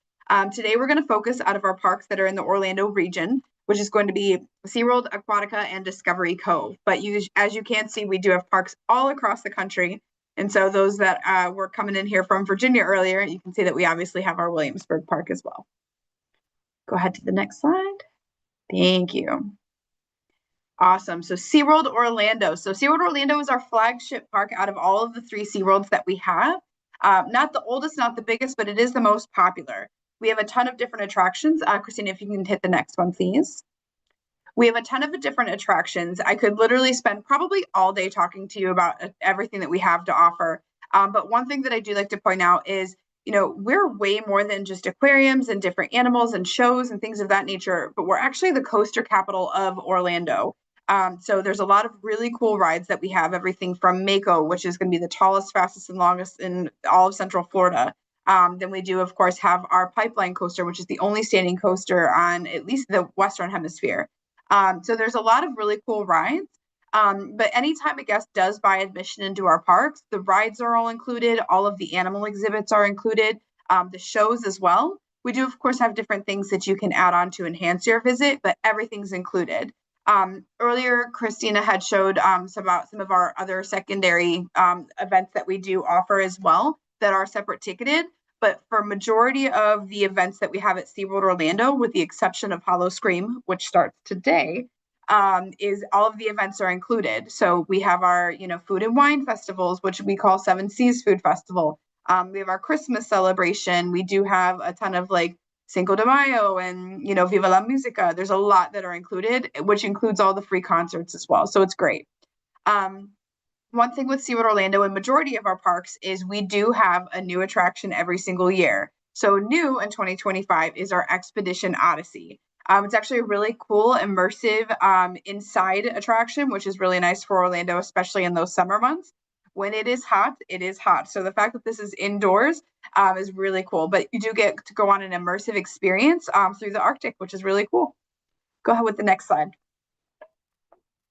Today, we're going to focus out of our parks that are in the Orlando region, which is going to be SeaWorld, Aquatica, and Discovery Cove. But as you can see, we do have parks all across the country. And so those that were coming in here from Virginia earlier, you can see that we obviously have our Williamsburg Park as well. Go ahead to the next slide. Thank you. Awesome. So SeaWorld Orlando. So SeaWorld Orlando is our flagship park out of all of the 3 SeaWorlds that we have. Not the oldest, not the biggest, but it is the most popular. We have a ton of different attractions. Christina, if you can hit the next one, please. We have a ton of different attractions. I could literally spend probably all day talking to you about everything that we have to offer. But one thing that I do like to point out is, we're way more than just aquariums and different animals and shows and things of that nature, but we're actually the coaster capital of Orlando. So there's a lot of really cool rides that we have, everything from Mako, which is going to be the tallest, fastest, and longest in all of Central Florida. Then we do, of course, have our pipeline coaster, which is the only standing coaster on at least the Western Hemisphere. So there's a lot of really cool rides. But anytime a guest does buy admission into our parks, the rides are all included. All of the animal exhibits are included, the shows as well. We do, of course, have different things that you can add on to enhance your visit, but everything's included. Earlier, Christina had showed some of our other secondary events that we do offer as well that are separate ticketed. But for majority of the events that we have at SeaWorld Orlando, with the exception of Hollow Scream, which starts today, is all of the events are included. So we have our, food and wine festivals, which we call Seven Seas Food Festival. We have our Christmas celebration. We do have a ton of Cinco de Mayo and, Viva la Musica. There's a lot that are included, which includes all the free concerts as well. So it's great. One thing with SeaWorld Orlando and majority of our parks is we do have a new attraction every single year. So new in 2025 is our Expedition Odyssey. It's actually a really cool, immersive inside attraction, which is really nice for Orlando, especially in those summer months. When it is hot, it is hot. So the fact that this is indoors is really cool. But you do get to go on an immersive experience through the Arctic, which is really cool. Go ahead with the next slide.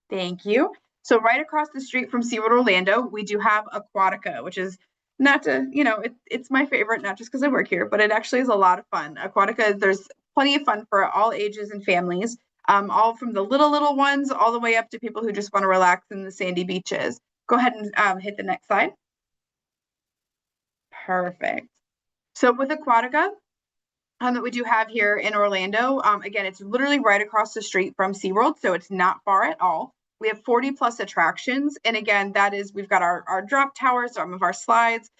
Thank you. So right across the street from SeaWorld Orlando, we do have Aquatica, which is it's my favorite, not just because I work here, but it actually is a lot of fun. Aquatica, there's plenty of fun for all ages and families, all from the little ones all the way up to people who just want to relax in the sandy beaches. Go ahead and hit the next slide. Perfect. So with Aquatica, that we do have here in Orlando, again, it's literally right across the street from SeaWorld, so it's not far at all. We have 40 plus attractions. And again, we've got our drop towers, some of our slides,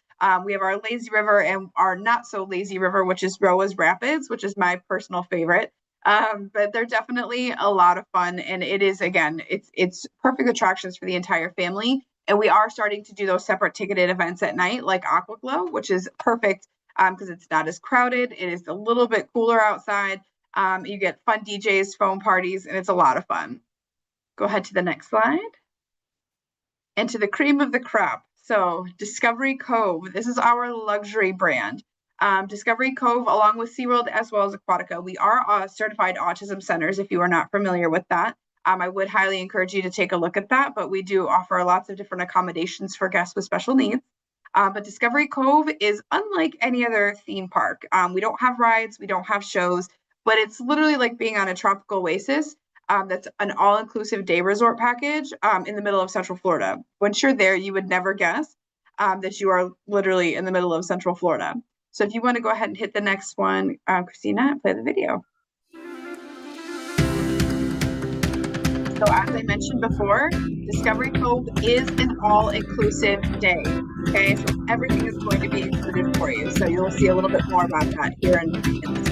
We have our lazy river and our not so lazy river, which is Roa's Rapids, which is my personal favorite. But they're definitely a lot of fun, and it is, again, it's perfect attractions for the entire family. And we are starting to do those separate ticketed events at night, like Aquaglow, which is perfect because it's not as crowded. It is a little bit cooler outside. You get fun DJs, phone parties, and it's a lot of fun. Go ahead to the next slide. And to the cream of the crop. So Discovery Cove, this is our luxury brand. Discovery Cove, along with SeaWorld as well as Aquatica, we are certified autism centers, if you are not familiar with that. I would highly encourage you to take a look at that, but we do offer lots of different accommodations for guests with special needs. But Discovery Cove is unlike any other theme park. We don't have rides, we don't have shows, but it's literally like being on a tropical oasis. That's an all-inclusive day resort package in the middle of Central Florida. Once you're there, you would never guess that you are literally in the middle of Central Florida. So if you want to go ahead and hit the next one, Christina, play the video. So as I mentioned before, Discovery Cove is an all-inclusive day. Okay, so everything is going to be included for you. So you'll see a little bit more about that here in this video.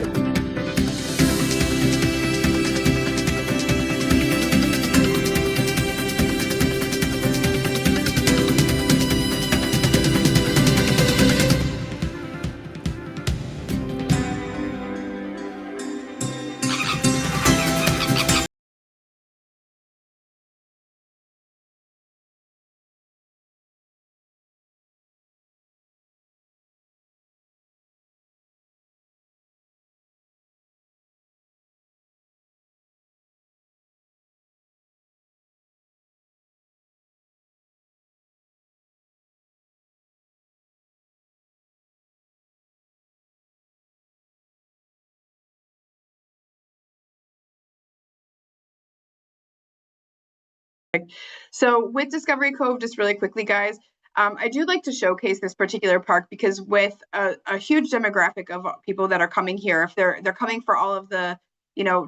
So with Discovery Cove, just really quickly, guys, I do like to showcase this particular park because with a huge demographic of people that are coming here, if they're coming for all of the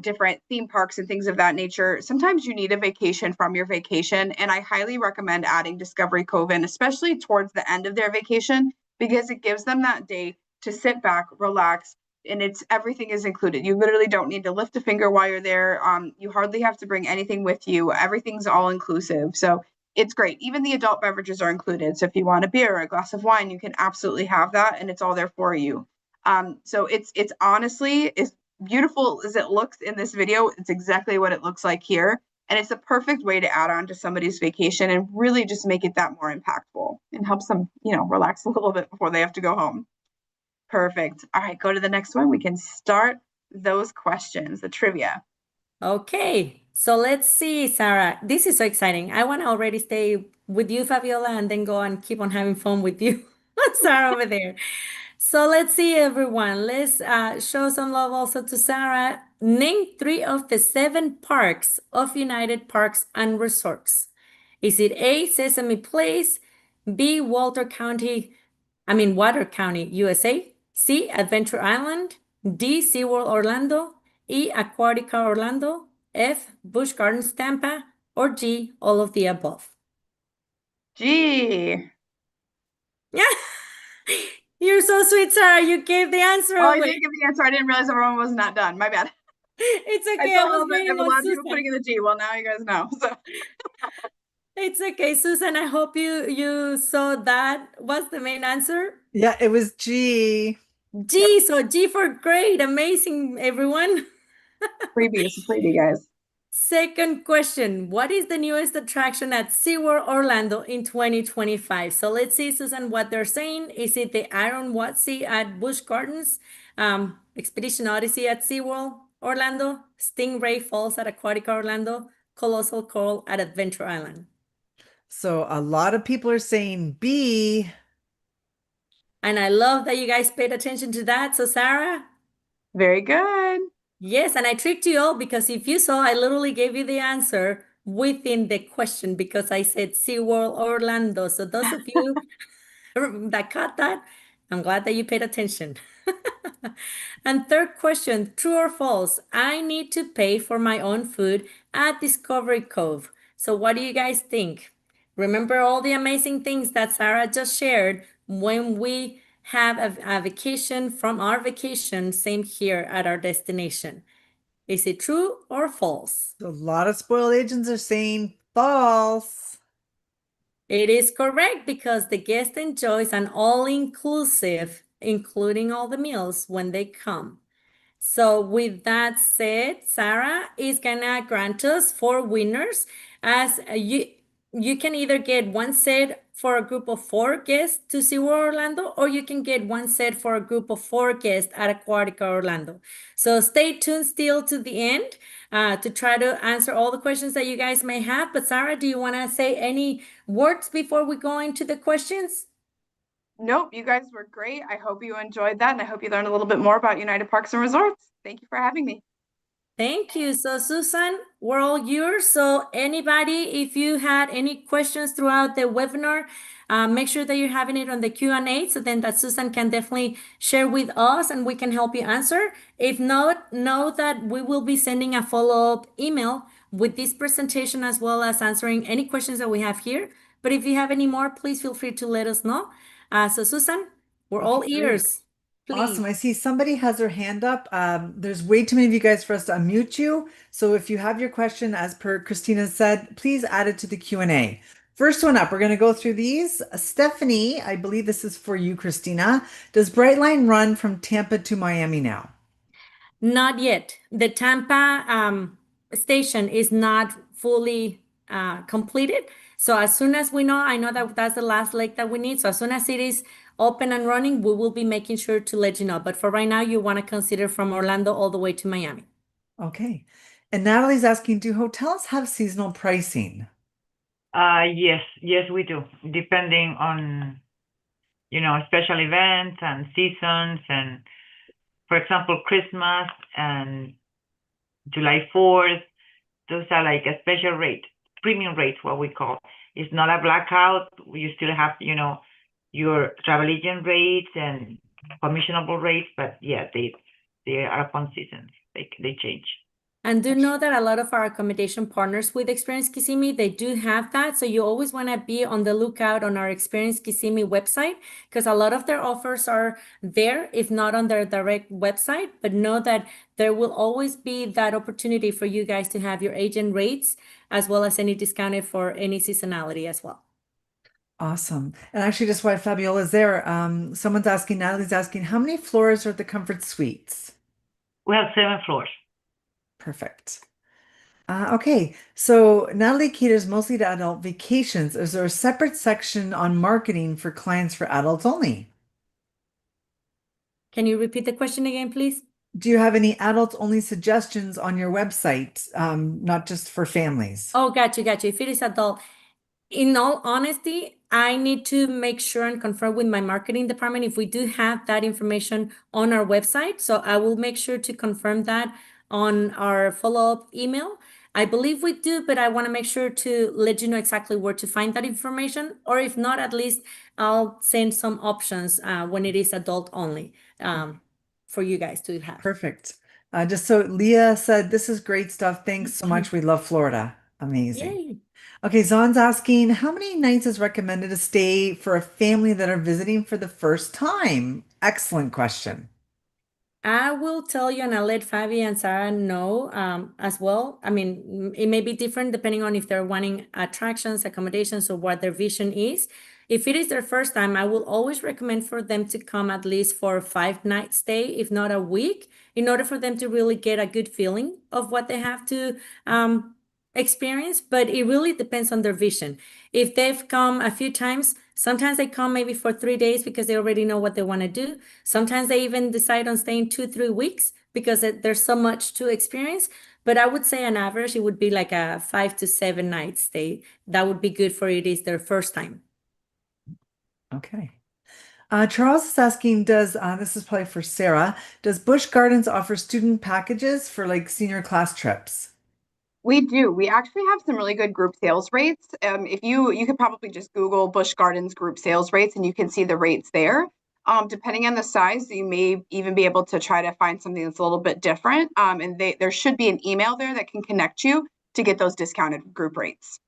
different theme parks and things of that nature, sometimes you need a vacation from your vacation, and I highly recommend adding Discovery Cove in, especially towards the end of their vacation, because it gives them that day to sit back, relax, and everything is included. You literally don't need to lift a finger while you're there. You hardly have to bring anything with you. Everything's all inclusive. So it's great. Even the adult beverages are included. So if you want a beer or a glass of wine, you can absolutely have that, and it's all there for you. So it's honestly, as beautiful as it looks in this video, it's exactly what it looks like here. And it's a perfect way to add on to somebody's vacation and really just make it that more impactful and helps them, relax a little bit before they have to go home. Perfect. All right, go to the next one. We can start those questions, the trivia. Okay, so let's see, Sarah. This is so exciting. I want to already stay with you, Fabiola, and then go and keep on having fun with you, Sarah, over there. So let's see, everyone. Let's show some love also to Sarah. Name 3 of the 7 parks of United Parks and Resorts. Is it A, Sesame Place, B, Water County, USA, C, Adventure Island, D, SeaWorld Orlando, E, Aquatica Orlando, F, Busch Gardens Tampa, or G, all of the above? G. Yeah. You're so sweet, Sarah. You gave the answer Oh, I away. did give the answer. I didn't realize everyone was not done. My bad. It's okay. I I saw was a waiting lot on of people putting in the G. Well, now you guys know. So It's okay, Susan. I hope you saw that. What's the main answer? Yeah, it was G. G. So G for great. Amazing, everyone. freebie, guys. Second question. What is the newest attraction at SeaWorld Orlando in 2025? So let's see, Susan, what they're saying. Is it the Iron Watsy at Busch Gardens, Expedition Odyssey at SeaWorld Orlando, Stingray Falls at Aquatica Orlando, Colossal Coral at Adventure Island? So a lot of people are saying B. And I love that you guys paid attention to that. So Sarah? Very good. Yes, and I tricked you all because if you saw, I literally gave you the answer within the question because I said SeaWorld Orlando. So those of you that caught that, I'm glad that you paid attention. And third question, true or false? I need to pay for my own food at Discovery Cove. So what do you guys think? Remember all the amazing things that Sarah just shared. when we have a vacation from our vacation, same here at our destination. Is it true or false? A lot of spoiled agents are saying false. It is correct because the guest enjoys an all-inclusive, including all the meals when they come. So with that said, Sarah is gonna grant us 4 winners as you can either get one set for a group of 4 guests to SeaWorld Orlando, or you can get one set for a group of 4 guests at Aquatica Orlando. So stay tuned still to the end to try to answer all the questions that you guys may have. But Sarah, do you want to say any words before we go into the questions? Nope, you guys were great. I hope you enjoyed that, and I hope you learned a little bit more about United Parks and Resorts. Thank you for having me. Thank you. So Susan, we're all yours. So anybody, if you had any questions throughout the webinar, make sure that you're having it on the Q&A so then that Susan can definitely share with us and we can help you answer. If not, know that we will be sending a follow-up email with this presentation as well as answering any questions that we have here. But if you have any more, please feel free to let us know. So Susan, we're all Okay, great. ears. Please. Awesome. I see somebody has their hand up. There's way too many of you guys for us to unmute you. So if you have your question, as per Christina said, please add it to the Q&A. First one up, we're going to go through these. Stephanie, I believe this is for you, Christina. Does Brightline run from Tampa to Miami now? Not yet. The Tampa station is not fully completed. So as soon as we know, I know that that's the last leg that we need. So as soon as it is open and running, we will be making sure to let you know. But for right now, you want to consider from Orlando all the way to Miami. Okay. And Natalie's asking, do hotels have seasonal pricing? Yes, we do. Depending on, special events and seasons, and for example, Christmas and July 4th, those are like a special rate, premium rate, what we call. It's not a blackout. You still have, your travel agent rates and commissionable rates, but yeah, they are upon seasons. They change. And do know that a lot of our accommodation partners with Experience Kissimmee, they do have that. So you always want to be on the lookout on our Experience Kissimmee website because a lot of their offers are there, if not on their direct website. But know that there will always be that opportunity for you guys to have your agent rates as well as any discounted for any seasonality as well. Awesome. And actually, just while Fabiola's there, someone's asking, Natalie's asking, how many floors are at the Comfort Suites? We have 7 floors. Perfect. Okay, so Natalie caters mostly to adult vacations. Is there a separate section on marketing for clients for adults only? Can you repeat the question again, please? Do you have any adults only suggestions on your website, not just for families? Oh, got you. If it is adult, in all honesty, I need to make sure and confirm with my marketing department if we do have that information on our website. So I will make sure to confirm that on our follow-up email. I believe we do, but I want to make sure to let you know exactly where to find that information. Or if not, at least I'll send some options when it is adult only for you guys to have. Perfect. Just so Leah said, this is great stuff. Thanks so much. We love Florida. Amazing. Yay. Okay, Zon's asking, how many nights is recommended to stay for a family that are visiting for the first time? Excellent question. I will tell you, and I'll let Fabi and Sarah know as well. I mean, it may be different depending on if they're wanting attractions, accommodations, or what their vision is. If it is their first time, I will always recommend for them to come at least for a 5-night stay, if not a week, in order for them to really get a good feeling of what they have to experience. But it really depends on their vision. If they've come a few times, sometimes they come maybe for 3 days because they already know what they want to do. Sometimes they even decide on staying 2-3 weeks because there's so much to experience. But I would say on average, it would be like a 5 to 7 night stay. That would be good for it is their first time. Okay. Charles is asking, this is probably for Sarah, does Busch Gardens offer student packages for like senior class trips? We do. We actually have some really good group sales rates. If you could probably just Google Busch Gardens group sales rates and you can see the rates there. Depending on the size, you may even be able to try to find something that's a little bit different. And there should be an email there that can connect you to get those discounted group rates.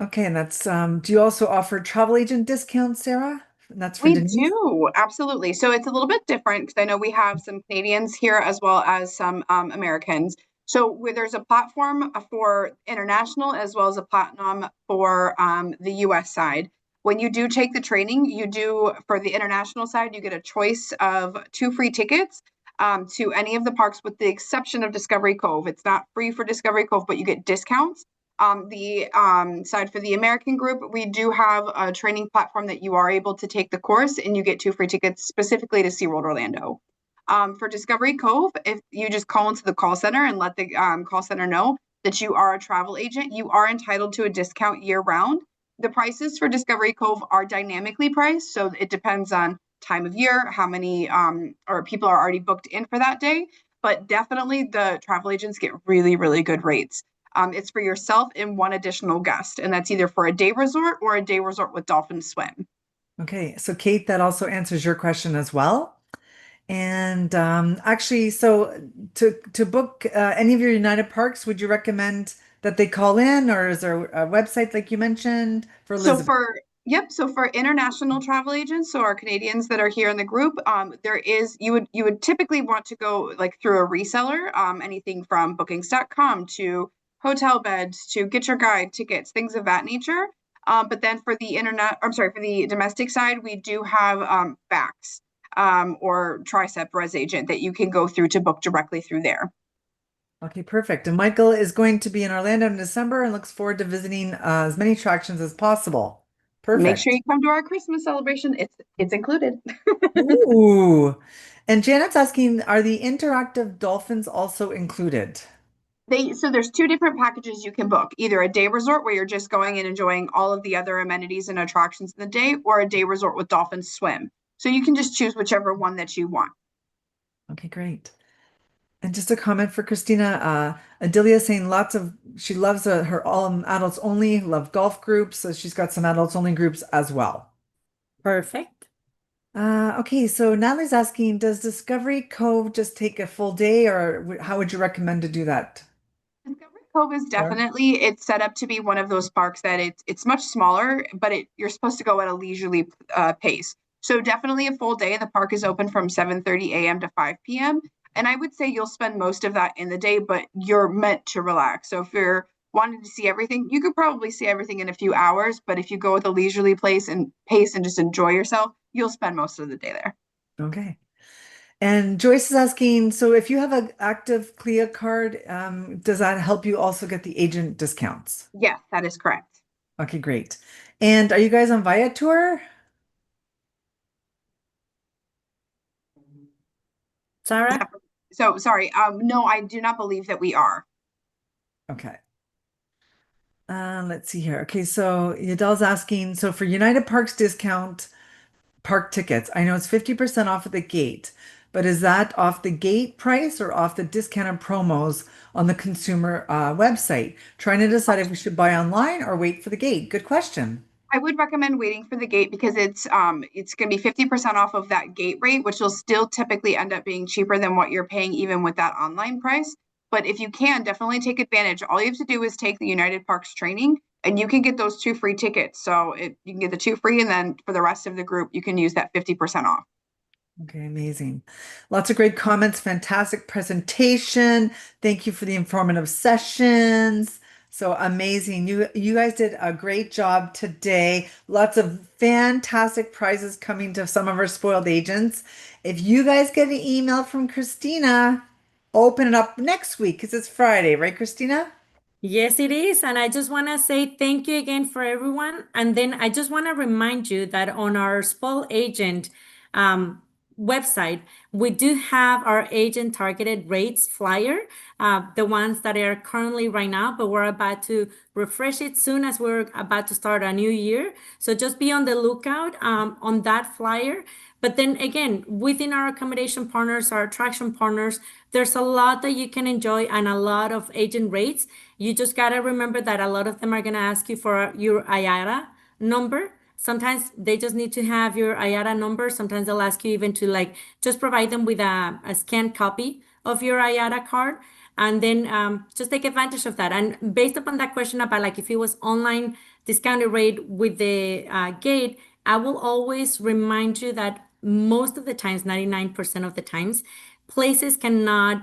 Okay, and that's do you also offer travel agent discounts, Sarah? That's for We Denise. do, absolutely. So it's a little bit different because I know we have some Canadians here as well as some Americans. So where there's a platform for international as well as a platinum for the US side. When you do take the training, you do for the international side, you get a choice of 2 free tickets to any of the parks with the exception of Discovery Cove. It's not free for Discovery Cove, but you get discounts. The side for the American group, we do have a training platform that you are able to take the course and you get 2 free tickets specifically to SeaWorld Orlando. For Discovery Cove, if you just call into the call center and let the call center know that you are a travel agent, you are entitled to a discount year round. The prices for Discovery Cove are dynamically priced, so it depends on time of year, how many or people are already booked in for that day. But definitely the travel agents get really, really good rates. It's for yourself and one additional guest, and that's either for a day resort or a day resort with dolphin swim. Okay, so Kate, that also answers your question as well. And actually, so to book any of your United Parks, would you recommend that they call in, or is there a website like you mentioned for So Elizabeth? for international travel agents, so our Canadians that are here in the group, there is you would typically want to go like through a reseller, anything from bookings.com to hotel beds to get your guide tickets, things of that nature. But then for the for the domestic side, we do have Bax or Tricep Res Agent that you can go through to book directly through there. Okay, perfect. And Michael is going to be in Orlando in December and looks forward to visiting as many attractions as possible. Make sure Perfect. you come to our Christmas celebration. It's included. Ooh. And Janet's asking, are the interactive dolphins also included? So there's 2 different packages you can book, either a day resort where you're just going and enjoying all of the other amenities and attractions in the day, or a day resort with dolphin swim. So you can just choose whichever one that you want. Okay, great. And just a comment for Christina, Adelia saying she loves her all adults only, love golf groups. So she's got some adults only groups as well. Perfect. Okay, so Natalie's asking, does Discovery Cove just take a full day, or how would you recommend to do that? Discovery Cove is definitely it's set up to be one of those parks that it's much smaller, but you're supposed to go at a leisurely pace. So definitely a full day. The park is open from 7:30 a.m. to 5 p.m. And I would say you'll spend most of that in the day, but you're meant to relax. So if you're wanting to see everything, you could probably see everything in a few hours. But if you go with a leisurely pace and just enjoy yourself, you'll spend most of the day there. Okay. And Joyce is asking, so if you have an active CLIA card, does that help you also get the agent discounts? Yes, that is correct. Okay, great. And are you guys on Viator? Sarah? So sorry. No, I do not believe that we are. Okay. Let's see here. Okay, so Yadel's asking, so for United Parks discount park tickets, I know it's 50% off at the gate, but is that off the gate price or off the discounted promos on the consumer website? Trying to decide if we should buy online or wait for the gate. Good question. I would recommend waiting for the gate because it's going to be 50% off of that gate rate, which will still typically end up being cheaper than what you're paying even with that online price. But if you can, definitely take advantage. All you have to do is take the United Parks training and you can get those 2 free tickets. So you can get the 2 free and then for the rest of the group, you can use that 50% off. Okay, amazing. Lots of great comments. Fantastic presentation. Thank you for the informative sessions. So amazing. You guys did a great job today. Lots of fantastic prizes coming to some of our spoiled agents. If you guys get an email from Christina, open it up next week because it's Friday, right, Christina? Yes, it is. And I just want to say thank you again for everyone. And then I just want to remind you that on our Spoil Agent um, website, we do have our agent targeted rates flyer, the ones that are currently right now, but we're about to refresh it soon as we're about to start a new year. So just be on the lookout on that flyer. But then again, within our accommodation partners, our attraction partners, there's a lot that you can enjoy and a lot of agent rates. You just got to remember that a lot of them are going to ask you for your IATA number. Sometimes they just need to have your IATA number. Sometimes they'll ask you even to like just provide them with a scanned copy of your IATA card. And then just take advantage of that. And based upon that question about like if it was online discounted rate with the gate, I will always remind you that most of the times, 99% of the times, places cannot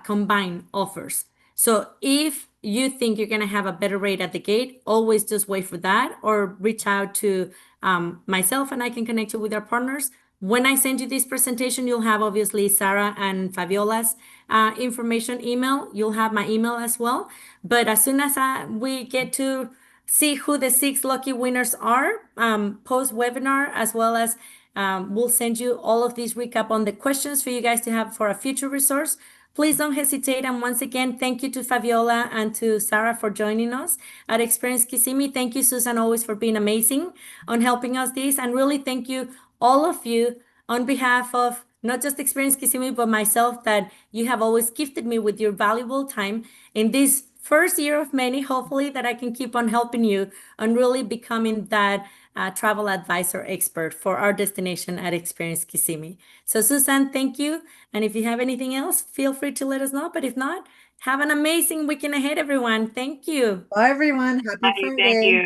combine offers. So if you think you're going to have a better rate at the gate, always just wait for that or reach out to myself and I can connect you with our partners. When I send you this presentation, you'll have obviously Sarah and Fabiola's information email. You'll have my email as well. But as soon as we get to see who the 6 lucky winners are post webinar, as well as we'll send you all of these recap on the questions for you guys to have for a future resource. Please don't hesitate. And once again, thank you to Fabiola and to Sarah for joining us at Experience Kissimmee. Thank you, Susan, always for being amazing on helping us this. And really thank you, all of you, on behalf of not just Experience Kissimmee, but myself, that you have always gifted me with your valuable time in this first year of many, hopefully, that I can keep on helping you on really becoming that travel advisor expert for our destination at Experience Kissimmee. So Susan, thank you. And if you have anything else, feel free to let us know. But if not, have an amazing weekend ahead, everyone. Thank you. Bye, everyone. Happy Bye, Friday. thank you.